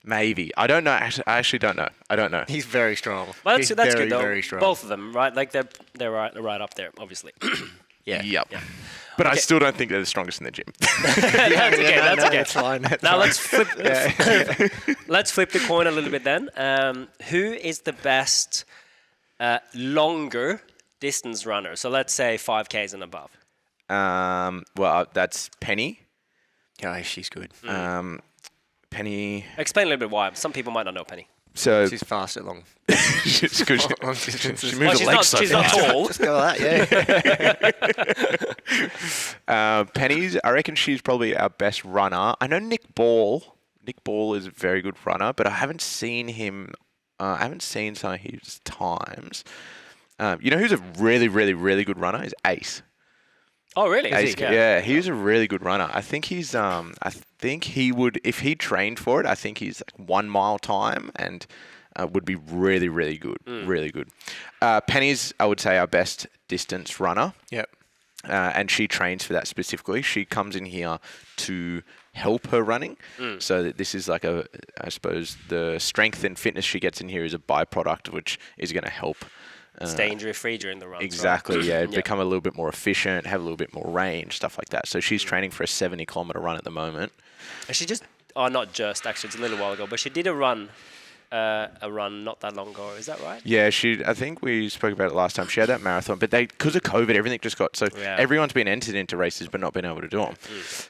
Maybe. I don't know. I actually don't know. I don't know. He's very strong. Well, He's that's very, good though. very strong. Both of them, right? Like they're right up there, obviously. Yep. Yeah. But I still don't think they're the strongest in the gym. That's okay. That's okay. That's fine. Now let's flip. Let's flip the coin a little bit then. Who is the best longer distance runner? So let's say 5Ks and above. Well, that's Penny. Yeah, she's good. Penny. Explain a little bit why. Some people might not know Penny. So She's fast at long. she's good. Long distances. She moves her legs so she's not fast. tall. Just go like that, yeah. Penny's. I reckon she's probably our best runner. I know Nick Ball. Nick Ball is a very good runner, but I haven't seen him. I haven't seen some of his times. You know who's a really, really, really good runner? Is Ace. Oh, really? Ace, yeah, he's a really good runner. I think he's. I think he would, if he trained for it. I think he's like 1 mile time and would be really, really good. Really good. Penny's, I would say, our best distance runner. Yep. And she trains for that specifically. She comes in here to help her running. So that this is like I suppose the strength and fitness she gets in here is a byproduct, which is going to help. Stay injury-free during the run. Exactly, right? yeah. Become a little bit more efficient, have a little bit more range, stuff like that. So she's training for a 70-kilometre run at the moment. And she just, not just, actually, it's a little while ago, but she did a run not that long ago. Is that right? Yeah, I think we spoke about it last time. She had that marathon, but because of COVID, everything just got everyone's been entered into races but not been able to do them.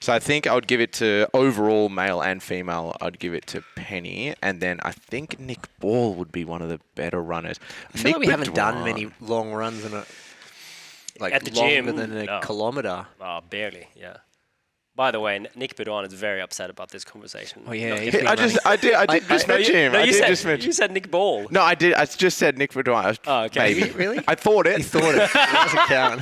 So I think I would give it to overall male and female. I'd give it to Penny, and then I think Nick Ball would be one of the better runners. I feel like we haven't done many long runs in at the longer gym, than a kilometre. Oh, barely. Yeah. By the way, Nick Bedouin is very upset about this conversation. Oh yeah, I did just mention him. You said Nick Ball. No, I did. I just said Nick Bedouin. Oh, okay. Maybe. Really? I thought it. He thought it. It doesn't count.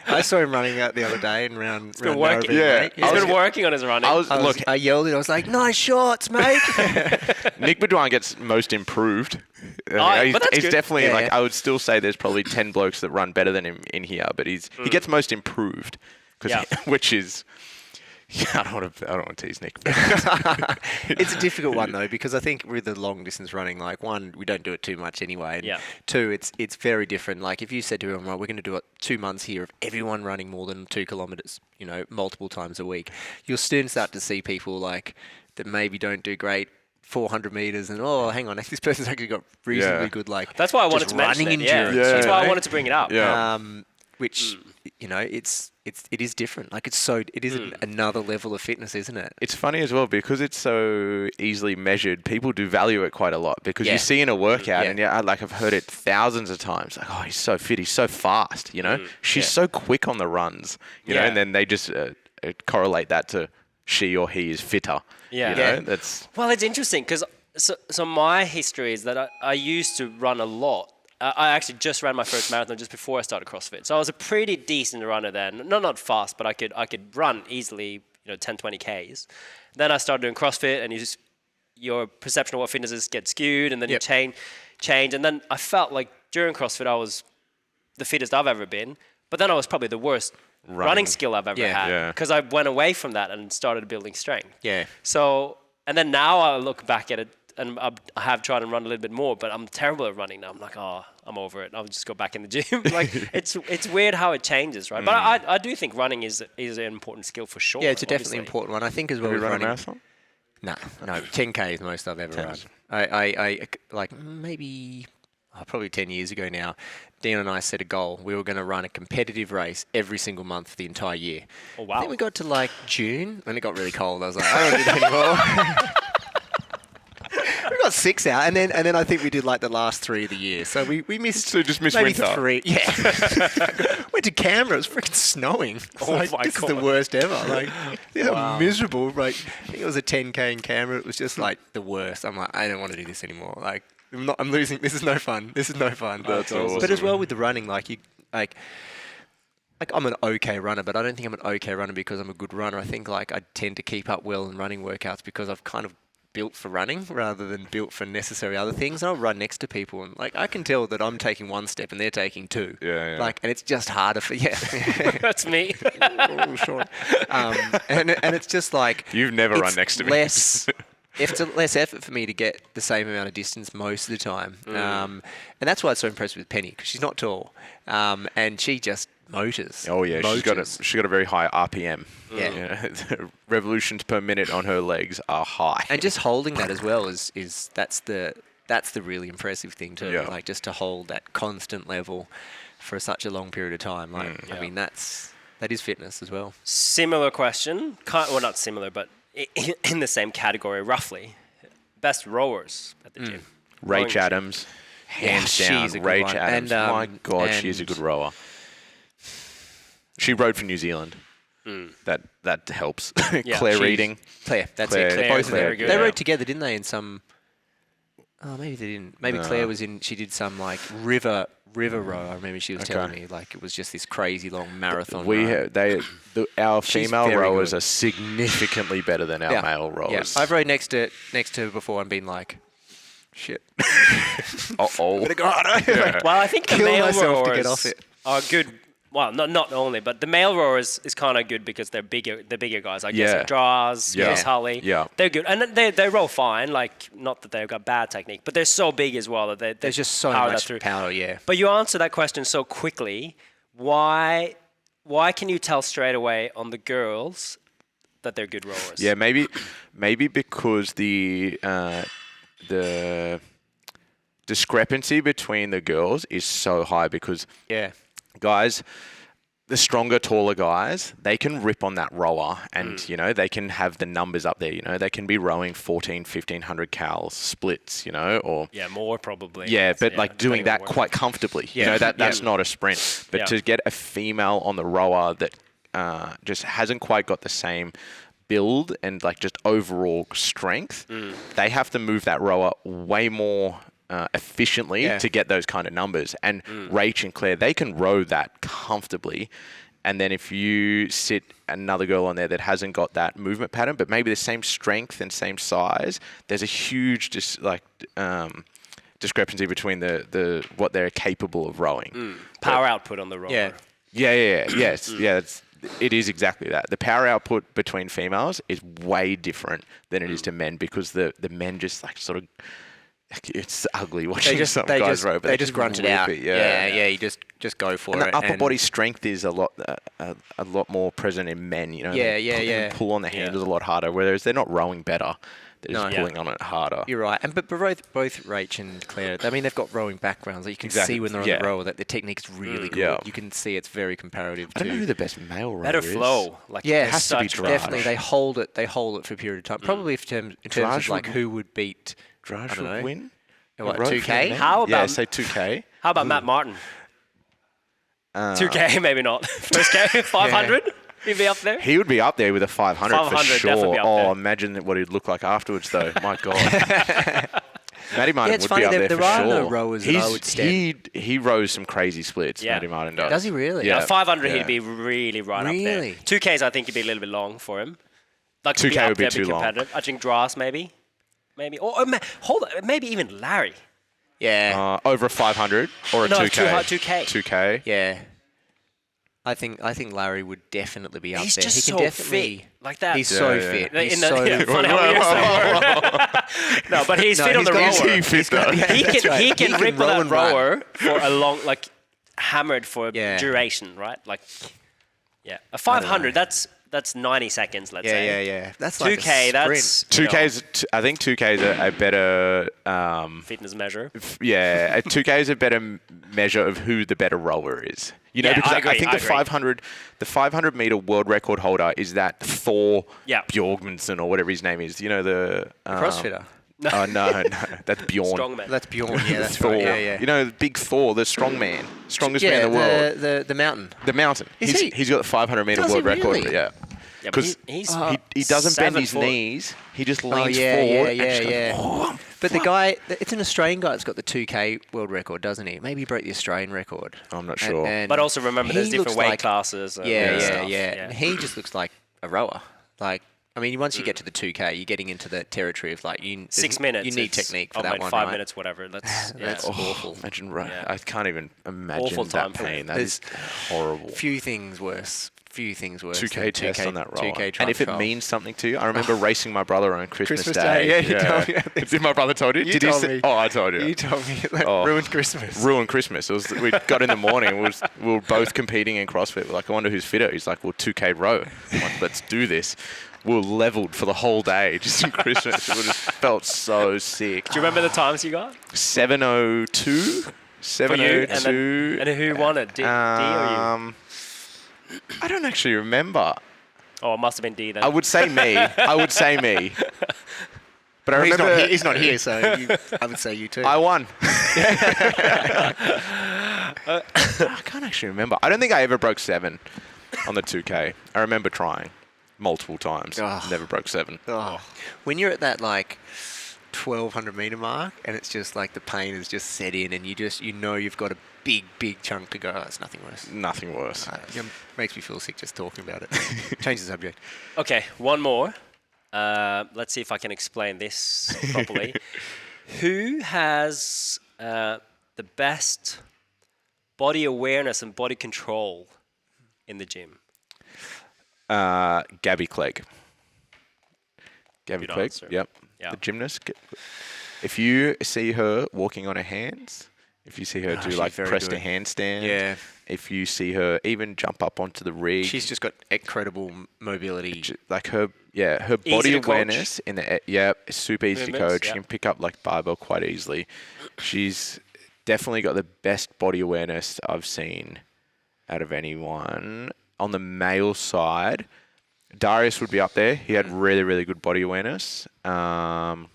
I saw him running out the other day and round. Been working. Yeah. He's been working on his running. I yelled it. I was like, "Nice shots, mate!" Nick Bedouin gets most improved. But that's he's good. definitely I would still say there's probably 10 blokes that run better than him in here, but he gets most improved, which is. Yeah, I don't want to tease Nick. It's a difficult one though, because I think with the long distance running, like one, we don't do it too much anyway. And two, it's very different. Like if you said to everyone, right, we're going to do it 2 months here of everyone running more than 2 kilometres, multiple times a week, you'll soon start to see people like that maybe don't do great 400 metres and hang on, this person's actually got reasonably good That's why I wanted to mention running it. endurance. That's why I wanted to bring it up. Yeah. which you know, it is different. Like it is another level of fitness, isn't it? It's funny as well because it's so easily measured. People do value it quite a lot because you see in a workout, and like I've heard it thousands of times. Like, oh, he's so fit, he's so fast. You know, she's so quick on the runs. You know, and then they just correlate that to she or he is fitter. Yeah, you know? That's well, it's interesting because so my history is that I used to run a lot. I actually just ran my first marathon just before I started CrossFit. So I was a pretty decent runner then. Not fast, but I could run easily, 10, 20 Ks. Then I started doing CrossFit, and your perception of what fitness is gets skewed, and then you change. And then I felt like during CrossFit I was the fittest I've ever been, but then I was probably the worst running skill I've ever had because I went away from that and started building strength. Yeah. So, and then now I look back at it, and I have tried and run a little bit more, but I'm terrible at running now. I'm like, I'm over it. I'll just go back in the gym. Like it's weird how it changes, right? But I do think running is an important skill for sure. Yeah, it's a definitely important one. I think as well. Have you run run a marathon? No, 10K is the most I've ever run. I like maybe probably 10 years ago now. Dean and I set a goal. We were going to run a competitive race every single month for the entire year. Oh wow! I think we got to like June, and it got really cold. I was like, I don't do that anymore. We got 6 out, and then I think we did like the last 3 of the year. So we missed. So just missed maybe winter. 3. Yeah. Went to Canberra. It was freaking snowing. This is the worst ever. Like, miserable. Like, I think it was a 10K in Canberra. It was just like the worst. I'm like, I don't want to do this anymore. Like, I'm losing. This is no fun. That's awesome. But as well with the running, like I'm an okay runner, but I don't think I'm an okay runner because I'm a good runner. I think like I tend to keep up well in running workouts because I've kind of built for running rather than built for necessary other things. And I'll run next to people, and like I can tell that I'm taking 1 step and they're taking 2. Yeah. Like, and it's just harder for That's me. Sure. And it's just like You've never run next to me. It's less effort for me to get the same amount of distance most of the time. And that's why it's so impressive with Penny, because she's not tall, and she just motors. Oh yeah, she's got a very high RPM. Yeah. The revolutions per minute on her legs are high. And just holding that as well is that's the really impressive thing too. Yeah. Like just to hold that constant level for such a long period of time. Like I mean that is fitness as well. Similar question. Well, not similar, but in the same category, roughly. Best rowers at the gym. Rach Adams, hands down. Rach Adams. And, my God, she's a good rower. She rowed for New Zealand. That helps. Claire Reading. Claire, that's Claire, it. Both of them. very good. They rowed together, didn't they? In some. Oh, maybe they didn't. Maybe Claire was in. She did some like river row. I remember she was telling me like it was just this crazy long marathon. Our female rowers good. Are significantly better than our male rowers. Yeah. I've rowed next to her before and been like, shit. Better go harder. Yeah. Well, I think the male rowers to get off it. are good. Well, not only, but the male rowers is kind of good because they're bigger. The bigger guys, like Draws, Miss Holly. Yeah, they're good, and they roll fine. Like, not that they've got bad technique, but they're so big as well that there's just so much power. Yeah. But you answer that question so quickly. Why can you tell straight away on the girls that they're good rowers? Yeah, maybe because the discrepancy between the girls is so high because guys, the stronger, taller guys, they can rip on that rower and, they can have the numbers up there, they can be rowing 1,1500 cal splits, or... Yeah, more probably. Yeah, but like doing that quite comfortably. Yeah. That's not a sprint. But to get a female on the rower that just hasn't quite got the same build and like just overall strength, they have to move that rower way more... efficiently to get those kind of numbers. And Rach and Claire, they can row that comfortably. And then if you sit another girl on there that hasn't got that movement pattern, but maybe the same strength and same size, there's a huge discrepancy between the what they're capable of rowing. Power output on the rower. Yes. It is exactly that. The power output between females is way different than it is to men because the men just like sort of it's ugly watching some guys row. But they just grunt it out. Yeah. You just go for it. And the upper body strength is a lot more present in men. You know. They pull on the handles a lot harder, whereas they're not rowing better. They're just pulling on it harder. You're right. But both Rach and Claire, I mean, they've got rowing backgrounds. You can see when they're on the rower that the technique's really good. Yeah. You can see it's very comparative. I don't know who the best male rower better is. flow. It has to be Draj. Definitely, they hold it for a period of time. Probably in terms of like who would beat. Draj would win. What, 2K? How about say 2K. How about Matt Martin? 2K, maybe not. First K, 500. He'd be up there. He would be up there with a 500 for sure. Definitely up there. Imagine what he'd look like afterwards, though. My God. Matty Martin would be up there for sure. There are no rowers that I would stand. He rows some crazy splits, Matty Martin does. Does he really? Yeah. 500, he'd be really right up there. 2Ks, I think, he'd be a little bit long for him. Like 2K would be too long. I think Dras, maybe. Or hold on, maybe even Larry. Yeah. Over a 500 or a 2K? No, 2K. 2K? Yeah. I think Larry would definitely be up He's there. Just He can so definitely fit like that. He's so fit. Funny how weird No, but he's fit on the rower. He fit though. He can rip that rower for a long, like hammered for duration, right? Like, a 500. That's 90 seconds. Let's say. Yeah. That's 2K. Like that's 2K. I think 2K is a better fitness measure. 2K is a better measure of who the better rower is. You know, because I think the 500 meter world record holder is that Thor Bjorgmansson or whatever his name is. You know, the CrossFitter. No, that's Bjorn. Strongman. That's Bjorn. Yeah, that's Thor. right. Yeah. You know, big Thor, the strongman, strongest man in the world. The mountain. The mountain. He's got the 500 meter world record. Yeah. Because he doesn't bend his knees. He just leans forward. Yeah. But the guy, it's an Australian guy that's got the 2K world record, doesn't he? Maybe he broke the Australian record. I'm not sure. But also remember, there's different weight classes. Yeah. And he just looks like a rower. Like, I mean, once you get to the 2K, you're getting into the territory of like 6 minutes. You need technique for that one, 5 right? minutes, whatever. That's awful. Imagine, I can't even imagine that pain. That is horrible. Few things worse. 2K test on that roller. 2K and if it means something to you, I remember racing my brother on Christmas Day. Yeah, you told me. Did my brother told you? Did he say? Oh, I told you. You told me. Ruined Christmas. Ruined Christmas. We got in the morning. We were both competing in CrossFit. We're like, I wonder who's fitter. He's like, well, 2K row. I'm like, let's do this. We were leveled for the whole day just in Christmas. It just felt so sick. Do you remember the times you got? 7:02. 7:02. And who won it? D or you? I don't actually remember. Oh, it must have been D then. I would say me. But I remember he's not here, so I would say you too. I won. I can't actually remember. I don't think I ever broke 7 on the 2K. I remember trying multiple times. Never broke 7. When you're at that like 1,200 meter mark, and it's just like the pain is just set in, and you've got a big chunk to go. Oh, it's nothing worse. Nothing worse. It makes me feel sick just talking about it. Change the subject. Okay, one more. Let's see if I can explain this properly. Who has the best body awareness and body control in the gym? Gabby Clegg. Gabby Clegg. Answer. Yep. The gymnast. If you see her walking on her hands, if you see her do like press to handstand, if you see her even jump up onto the rig, she's just got incredible mobility. Like her body awareness in the super easy to coach. She can pick up like barbell quite easily. She's definitely got the best body awareness I've seen out of anyone on the male side. Darius would be up there. He had really, really good body awareness. Max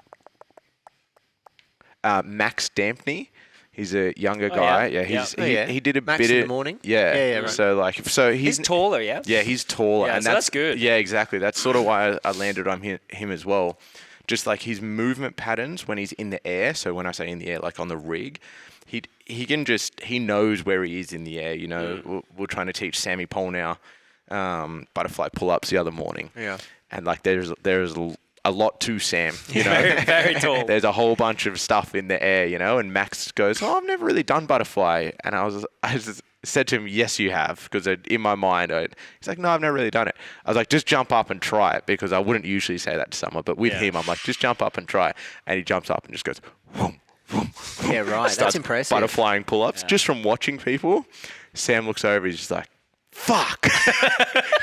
Dampney, he's a younger guy. He did a Max bit in the morning. Right. So he's taller. Yeah, he's taller, and that's good. Yeah, exactly. That's sort of why I landed on him as well. Just like his movement patterns when he's in the air. So when I say in the air, like on the rig, he knows where he is in the air. You know, we're trying to teach Sammy Pole now. Butterfly pull-ups the other morning. Yeah. And like there's a lot to Sam, you know. Very, very tall. There's a whole bunch of stuff in the air, you know, and Max goes, "Oh, I've never really done butterfly." And I just said to him, "Yes, you have," because in my mind, he's like, "No, I've never really done it." I was like, "Just jump up and try it," because I wouldn't usually say that to someone, but with him, I'm like, "Just jump up and try it." And he jumps up and just goes, "Whoom." Yeah, right. That's impressive. Butterflying pull-ups just from watching people. Sam looks over. He's just like, fuck.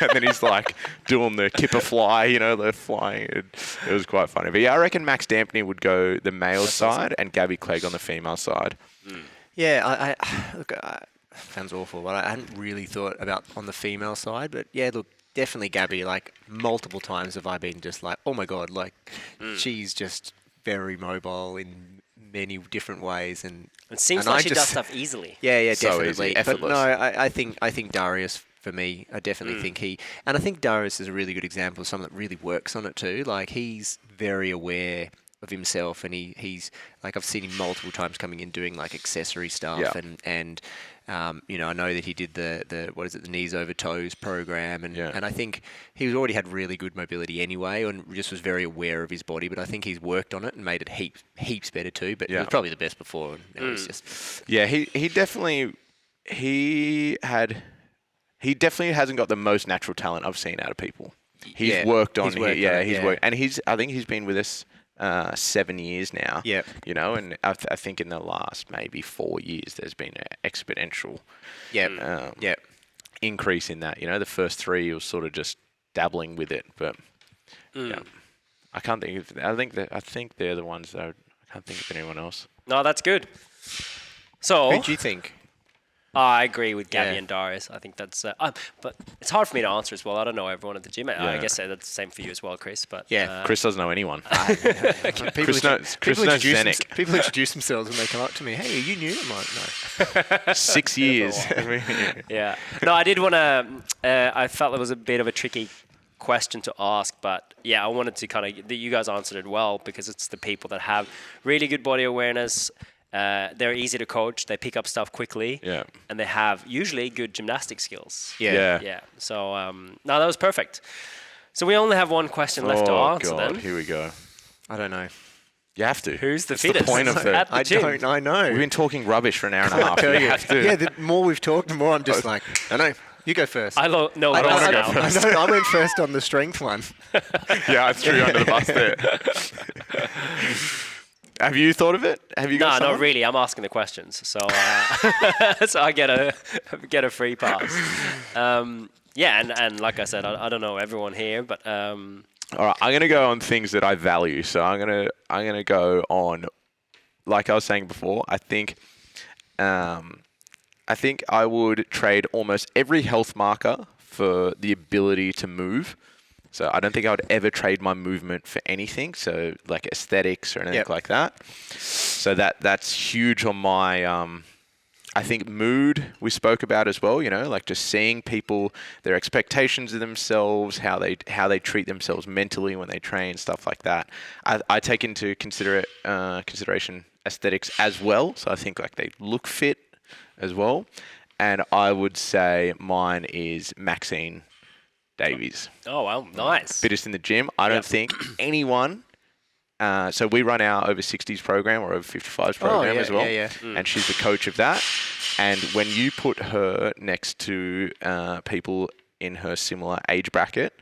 And then he's like doing the kipper fly, the flying. It was quite funny. But yeah, I reckon Max Dampney would go the male side and Gabby Clegg on the female side. Yeah, look, sounds awful, but I hadn't really thought about on the female side. But yeah, look, definitely Gabby. Like multiple times have I been just like, oh my God, like she's just very mobile in many different ways, and it seems like she does stuff easily. Yeah, so definitely. Easy, effortless. But no, I think Darius for me, I definitely think and I think Darius is a really good example of someone that really works on it too. Like he's very aware of himself, and he's like I've seen him multiple times coming in doing like accessory stuff, and I know that he did the knees over toes program, and I think he's already had really good mobility anyway, and just was very aware of his body. But I think he's worked on it and made it heaps better too. But he was probably the best before. And now he's just he definitely hasn't got the most natural talent I've seen out of people. He's worked on it. Yeah, he's worked, and I think he's been with us 7 years now. Yeah. And I think in the last maybe 4 years, there's been an exponential increase in that. The first 3 he was sort of just dabbling with it, but I can't think of. I think they're the ones that I can't think of anyone else. No, that's good. So who do you think? I agree with Gabby and Darius. I think that's... but it's hard for me to answer as well. I don't know everyone at the gym. I guess that's the same for you as well, Chris. But Chris doesn't know anyone. Chris knows Zenik. People introduce themselves when they come up to me. Hey, are you new? I'm like, no. 6 years. Yeah. No, I did want to... I felt it was a bit of a tricky question to ask, but yeah, I wanted to kind of... You guys answered it well, because it's the people that have really good body awareness. They're easy to coach. They pick up stuff quickly. Yeah. And they have usually good gymnastic skills. Yeah. So, no, that was perfect. So we only have one question left to answer then. Here we go. I don't know. You have to. Who's the That's fittest? The point of it. I know. We've been talking rubbish for an hour and a half. You have to. Yeah, the more we've talked, the more I'm just like, I know. You go first. I went first on the strength one. Yeah, I threw you under the bus there. Have you thought of it? Have you got No, not really. I'm asking the questions, so so I get a free pass. And like I said, I don't know everyone here, but all right, I'm gonna go on things that I value. So I'm gonna go on, like I was saying before. I think I would trade almost every health marker for the ability to move. So I don't think I would ever trade my movement for anything. So like aesthetics or anything like that. So that's huge on my, I think mood we spoke about as well, like just seeing people, their expectations of themselves, how they treat themselves mentally when they train, stuff like that. I take into consideration aesthetics as well. So I think like they look fit as well. And I would say mine is Maxine Davies. Oh, wow, nice. Fittest in the gym. I don't think anyone... so we run our over 60s program or over 55s program as well. And she's the coach of that. And when you put her next to people in her similar age bracket,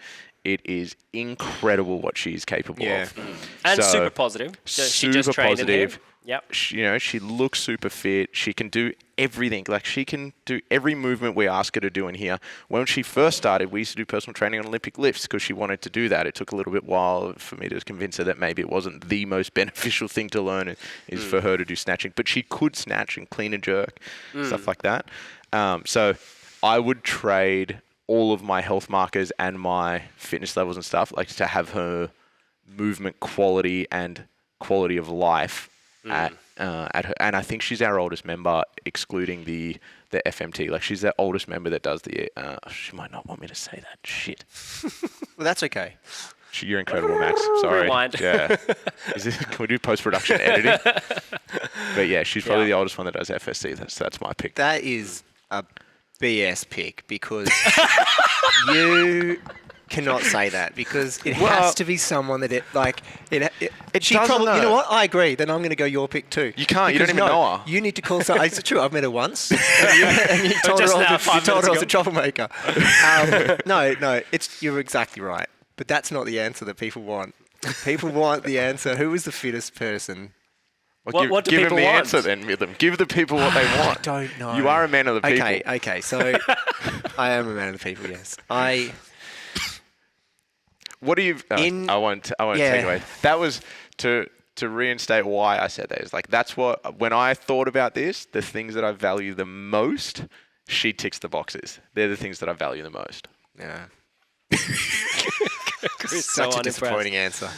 it is incredible what she's capable of. And super positive. She just trained positive. In here. Yep. She looks super fit. She can do everything. Like she can do every movement we ask her to do in here. When she first started, we used to do personal training on Olympic lifts because she wanted to do that. It took a little bit while for me to convince her that maybe it wasn't the most beneficial thing to learn is for her to do snatching. But she could snatch and clean and jerk, stuff like that. So I would trade all of my health markers and my fitness levels and stuff, like to have her movement quality and quality of life at her, and I think she's our oldest member, excluding the FMT. Like she's the oldest member that does the. She might not want me to say that shit. Well, that's okay. You're incredible, Max. Sorry. Rewind. Yeah. Can we do post-production editing? But yeah, she's probably the oldest one that does FSC. That's my pick. That is a BS pick because you cannot say that because it has to be someone that she probably know. You know what? I agree. Then I'm going to go your pick too. You can't. You don't even know her. You need to call someone. It's true. I've met her once, and you told her I was a troublemaker. No. You're exactly right. But that's not the answer that people want. People want the answer. Who is the fittest person Well, What do give them people the want? answer then, Midlam. Give the people what they want. I don't know. You are a man of the people. Okay. So I am a man of the people. Yes. What do you? I won't take away. That was to reinstate why I said that. It's like that's what when I thought about this, the things that I value the most, she ticks the boxes. They're the things that I value the most. Yeah. Chris, Such so a disappointing answer.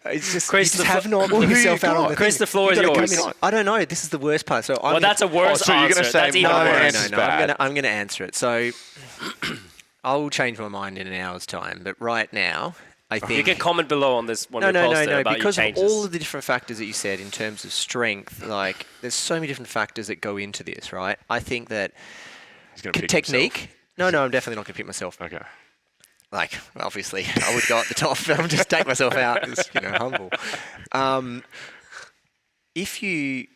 It's just Chris, you just have not put yourself out on the Chris, thing. the floor is yours. I don't know. This is the worst part. So I'm That's a worse so you're answer. gonna say That's even no, worse. no. I'm gonna answer it. So I'll change my mind in an hour's time. But right now, I think You can comment below on this one. No. About Because your of changes. all of the different factors that you said in terms of strength, like there's so many different factors that go into this, right? I think that He's gonna pick technique. himself. No, I'm definitely not going to pick myself. Okay. Like, obviously, I would go at the top, but I'll just take myself out as, humble. If you...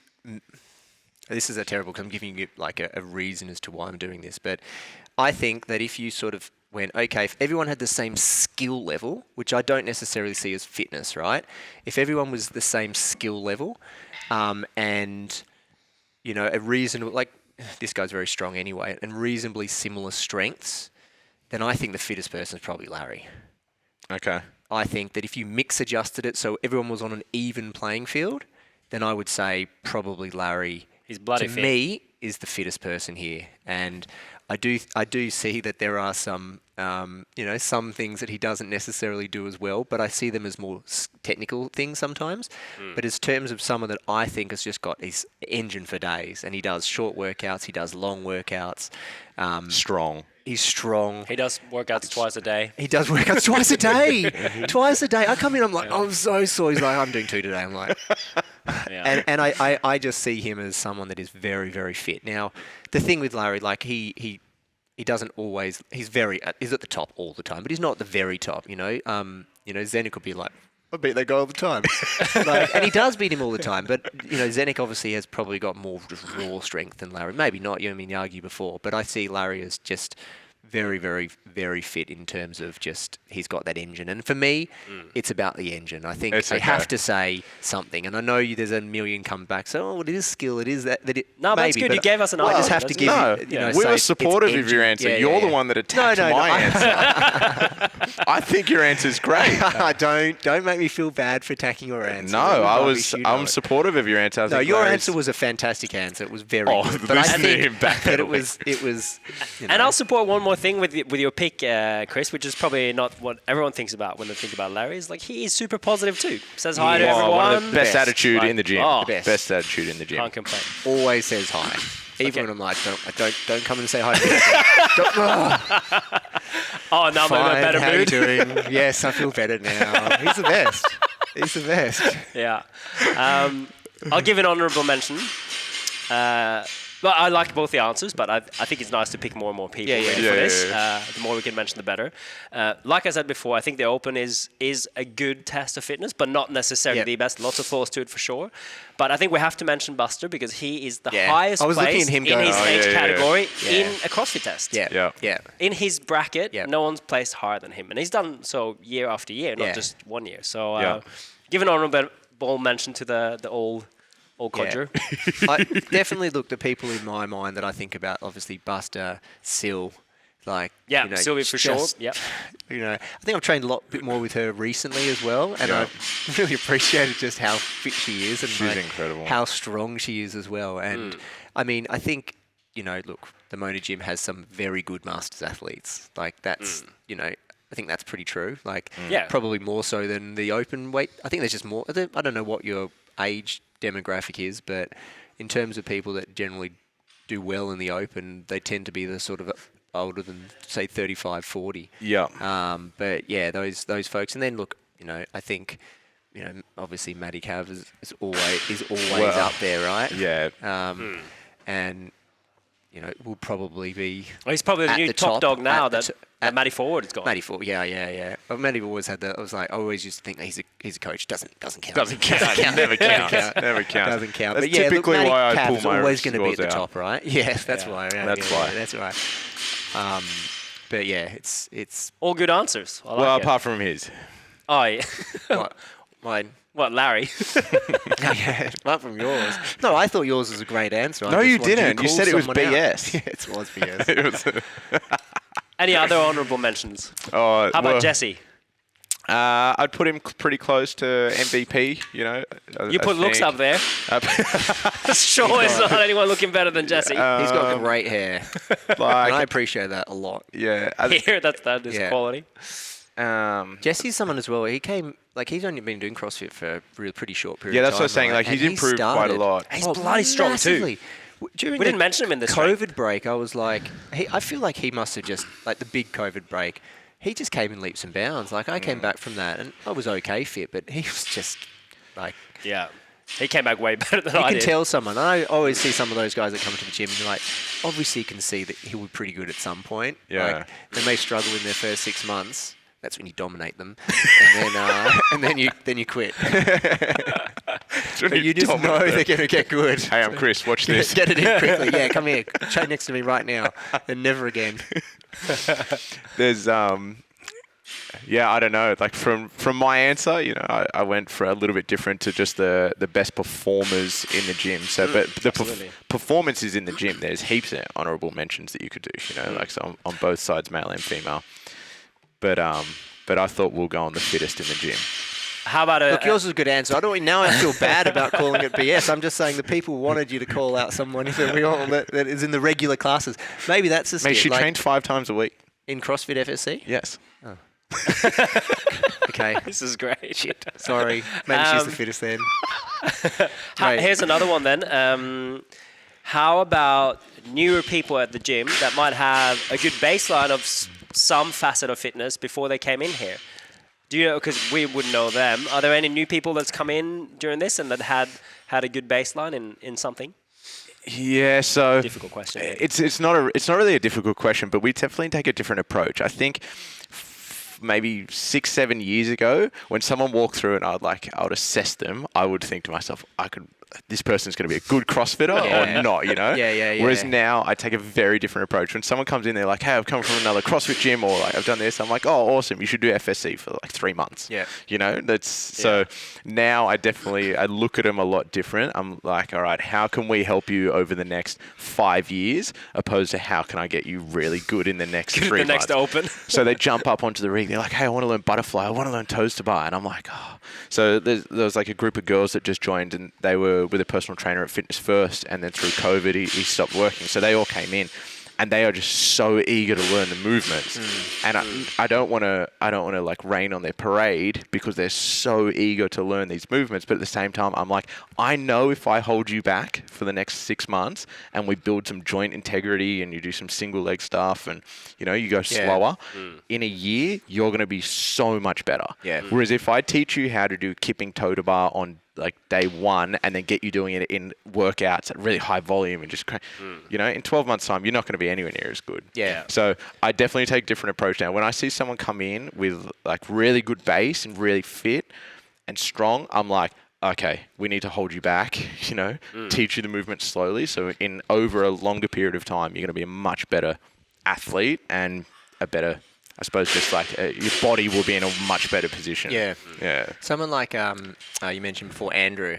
This is terrible because I'm giving you, like, a reason as to why I'm doing this, but I think that if you sort of went, okay, if everyone had the same skill level, which I don't necessarily see as fitness, right? If everyone was the same skill level and, a reasonable... Like, this guy's very strong anyway, and reasonably similar strengths, then I think the fittest person is probably Larry. Okay. I think that if you mix adjusted it so everyone was on an even playing field, then I would say probably Larry, He's bloody to fit. me, is the fittest person here. And I do see that there are some, some things that he doesn't necessarily do as well, but I see them as more technical things sometimes. But in terms of someone that I think has just got his engine for days, and he does short workouts, he does long workouts. Strong. He's strong. He does workouts twice a day. He does workouts twice a day. Twice a day. I come in, I'm like, I'm so sore. He's like, I'm doing 2 today. I'm like, Yeah. and I just see him as someone that is very, very fit. Now, the thing with Larry, like he doesn't always. He's at the top all the time, but he's not at the very top. Zenik could be like, I beat that guy all the time, and he does beat him all the time. But Zenik obviously has probably got more just raw strength than Larry. Maybe not. You argue before, but I see Larry as just very, very, very fit in terms of just he's got that engine. And for me, it's about the engine. I think they have to say something. And I know there's a million comebacks. So, it is skill. It is that. No, maybe, that's good. You gave us an I answer. just have to give you. We say were it's supportive of your engine. answer. You're the one that attacked my answer. I think your answer's great. Don't make me feel bad for attacking your answer. No, I'm supportive of your answer. No, your answer was a fantastic answer. It was very good. But I think that it was. And I'll support one more thing with your pick, Chris, which is probably not what everyone thinks about when they think about Larry. Is like he is super positive too. Says hi to everyone. One of the best attitude in the gym. Oh, best attitude in the gym. Can't complain. Always says hi. Even when I'm like, don't come and say hi to me. Oh, now I'm in a better How mood. you doing? Yes, I feel better now. He's the best. He's the best. Yeah. I'll give an honourable mention. Well, I like both the answers, but I think it's nice to pick more and more people ready for this. The more we can mention, the better. Like I said before, I think the Open is a good test of fitness, but not necessarily the best. Lots of flaws to it for sure. But I think we have to mention Buster because he is the highest placed in his age category in a CrossFit test. Yeah. In his bracket, no one's placed higher than him. And he's done so year after year, not just 1 year. So give an honourable mention to the old codger. I definitely look the people in my mind that I think about, obviously Buster, Sil, Sylvia for sure. Yep. I think I've trained a lot bit more with her recently as well, and I've really appreciated just how fit she is and she's incredible. How strong she is as well. And I mean, I think look, the Mona Gym has some very good masters athletes. Like that's I think that's pretty true. Like probably more so than the open weight. I think there's just more. I don't know what your age demographic is, but in terms of people that generally do well in the open, they tend to be the sort of older than say 35, 40. Yeah. But yeah, those folks. And then look, I think obviously Matty Cav is always up there, right? Yeah. And will probably be. Well, he's probably the new top dog now that Matty Forward has got. Matty Forward, yeah. Well, Matty always had that. I was like, I always used to think that he's a coach. Doesn't count. Doesn't count. Never counts. Never counts. Doesn't count. That's but yeah, typically look, why I Cav's pull my always going to be at the scores out. top, right? Yes, that's why. Yeah, That's why. That's right. But yeah, it's all good answers. I like Well, it. apart from his. Oh yeah. what? Mine. What, Larry? Yeah, apart from yours. No, I thought yours was a great answer. No, you didn't. You said it was BS. Yeah, it was BS. Any other honourable mentions? How about Jesse? I'd put him pretty close to MVP, you know. You put looks up there. Sure, it's not anyone looking better than Jesse. He's got great hair. And I appreciate that a lot. Yeah. Here, that is quality. Jesse's someone as well. He came, he's only been doing CrossFit for a really pretty short period of time. Yeah, that's what I was saying. Like, he's improved quite a lot. He's bloody strong massively. too. During we didn't mention him in this COVID break, I was like, I feel like he must have just, the big COVID break, he just came in leaps and bounds. Like, I came back from that, and I was okay fit, but he was just, Yeah. He came back way better than I did. You can tell someone. I always see some of those guys that come to the gym, and you're like, obviously you can see that he'll be pretty good at some point. Yeah. They may struggle in their first 6 months. That's when you dominate them, and then you quit. But you just know they're going to get good. Hey, I'm Chris. Watch this. Get it in quickly. Yeah, come here. Train next to me right now, and never again. There's I don't know. Like from my answer, you know, I went for a little bit different to just the best performers in the gym. So, but the performances in the gym, there's heaps of honourable mentions that you could do. You know, like so on both sides, male and female. But I thought we'll go on the fittest in the gym. How about Look, yours was a good answer. Now I feel bad about calling it BS. I'm just saying the people wanted you to call out someone that is in the regular classes. Maybe that's a Mate, she trains 5 times a week. In CrossFit FSC? Yes. Oh. Okay. This is great. Shit. Sorry. Maybe she's the fittest then. Here's another one then. How about newer people at the gym that might have a good baseline of some facet of fitness before they came in here? Do you know, because we wouldn't know them, are there any new people that's come in during this and that had a good baseline in something? Yeah, so difficult question. It's not really a difficult question, but we definitely take a different approach. I think maybe 6-7 years ago, when someone walked through and I would assess them, I would think to myself, this person's going to be a good CrossFitter or not, you know? Yeah. Whereas now I take a very different approach. When someone comes in, they're like, hey, I've come from another CrossFit gym, or I've done this. I'm like, oh, awesome. You should do FSC for 3 months. Yeah. You know, so now I look at them a lot different. I'm like, all right, how can we help you over the next 5 years, opposed to how can I get you really good in the next 3 months? The next open. So they jump up onto the rig. They're like, hey, I want to learn butterfly. I want to learn toes to bar. And I'm like, oh. So there was a group of girls that just joined, and they were with a personal trainer at Fitness First, and then through COVID he stopped working, so they all came in, and they are just so eager to learn the movements. And I don't want to rain on their parade because they're so eager to learn these movements, but at the same time I'm like, I know if I hold you back for the next 6 months and we build some joint integrity and you do some single leg stuff and you go slower, in a year you're going to be so much better. Whereas if I teach you how to do kipping toe to bar on day 1 and then get you doing it in workouts at really high volume and just, in 12 months time, you're not going to be anywhere near as good. So I definitely take a different approach now. When I see someone come in with really good base and really fit and strong, I'm like, okay, we need to hold you back, teach you the movement slowly. So in over a longer period of time, you're going to be a much better athlete and a better, I suppose, just your body will be in a much better position. Yeah. Someone like you mentioned before, Andrew.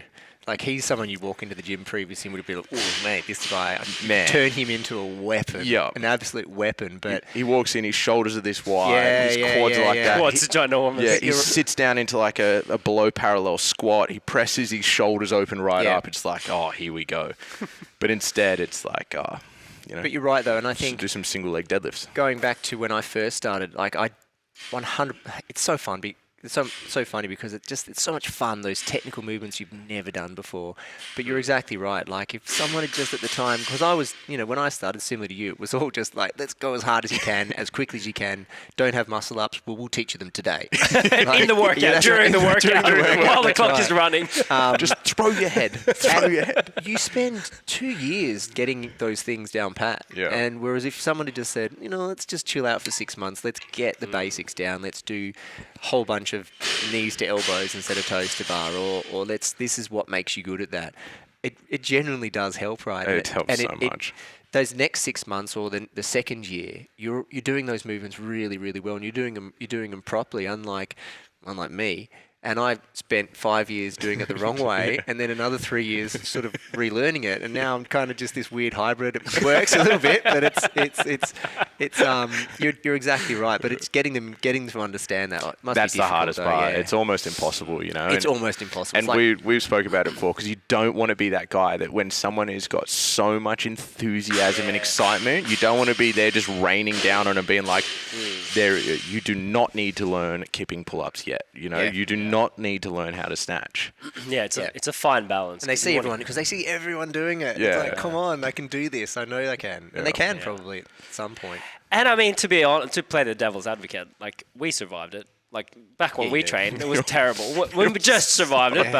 He's someone you walk into the gym previously and would be like, oh, mate, this guy, turn him into a weapon. An absolute weapon. But he walks in, his shoulders are this wide, his quads are like that. Quads are ginormous. Yeah, he sits down into a below parallel squat. He presses his shoulders open up. It's like, oh, here we go. But instead, it's like, But you're right, though, and I think do some single leg deadlifts. Going back to when I first started, it's so fun. It's so funny because it's so much fun, those technical movements you've never done before. But you're exactly right. If someone had just at the time, because I was, when I started, similar to you, it was all just let's go as hard as you can, as quickly as you can. Don't have muscle ups. We'll teach you them today. In the workout, during the workout, while the clock is running. Just throw your head. You spend 2 years getting those things down pat. And whereas if someone had just said, let's just chill out for 6 months, let's get the basics down, let's do a whole bunch of knees to elbows instead of toes to bar, or this is what makes you good at that. It genuinely does help, right? It helps so much. Those next 6 months or the second year, you're doing those movements really, really well, and you're doing them properly. Unlike me. And I spent 5 years doing it the wrong way, and then another 3 years sort of relearning it. And now I'm kind of just this weird hybrid. It works a little bit, but you're exactly right. But it's getting them to understand that. It must That's be the hardest part. Yeah. It's almost impossible, you know. It's almost impossible. And we've spoke about it before, because you don't want to be that guy that when someone has got so much enthusiasm and excitement, you don't want to be there just raining down on them, being like, you do not need to learn kipping pull-ups yet. You know, you do not need to learn how to snatch. Yeah, it's a fine balance. And they see everyone, because they see everyone doing it. Yeah. It's like, come on, I can do this. I know I can. And they can probably at some point. And I mean, to be honest, to play the devil's advocate, like, we survived it. Like, back when we trained, it was terrible. We just survived it,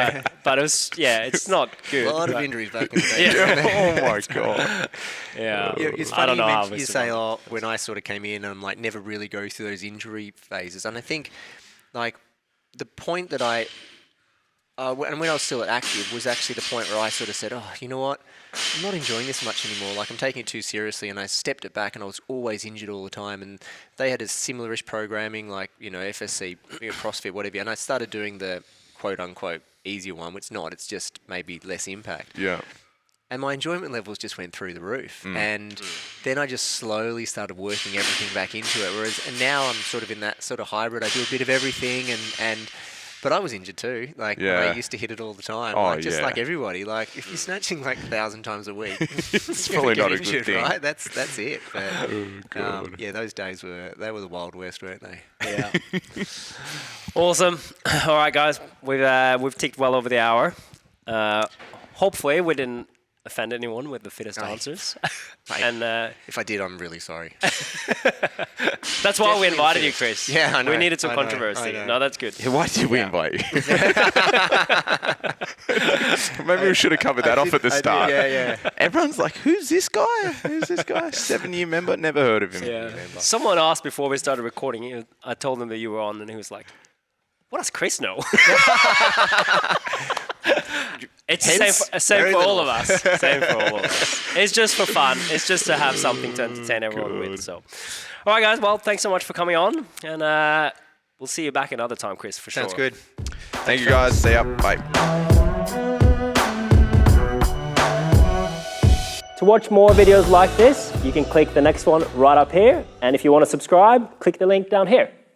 but it was, it's not good. A lot of injuries back in the day. Oh my God. Yeah. It's funny I don't know how you say, when I sort of came in, I'm like, never really go through those injury phases. And I think, like, the point that and when I was still at Active, was actually the point where I sort of said, oh, you know what? I'm not enjoying this much anymore. Like, I'm taking it too seriously, and I stepped it back, and I was always injured all the time. And they had a similar-ish programming, like, you know, FSC, CrossFit, whatever. And I started doing the quote-unquote easier one, which not. It's just maybe less impact. Yeah. And my enjoyment levels just went through the roof. And then I just slowly started working everything back into it. And now I'm sort of in that sort of hybrid. I do a bit of everything, but I was injured too. Like, I used to hit it all the time. Like everybody. Like, if you're snatching like 1,000 times a week, it's probably not a good thing. Right? That's it. But, those days were the Wild West, weren't they? Yeah. Awesome. All right, guys. We've ticked well over the hour. Hopefully, we didn't offend anyone with the fittest answers. And if I did, I'm really sorry. That's why we invited you, Chris. Yeah, I know. We needed some I know, controversy. I know. No, that's good. Yeah, why did we invite you? Maybe we should have covered that off at the start. Everyone's like, who's this guy? 7-year member? Never heard of him. Yeah. Someone asked before we started recording, I told them that you were on, and he was like, what does Chris know? It's the same for all of us. Same for all of us. It's just for fun. It's just to have something to entertain everyone with. So, all right, guys. Well, thanks so much for coming on, and we'll see you back another time, Chris, for sure. Sounds good. Thank you, guys. See ya. Bye. To watch more videos like this, you can click the next one right up here, and if you want to subscribe, click the link down here.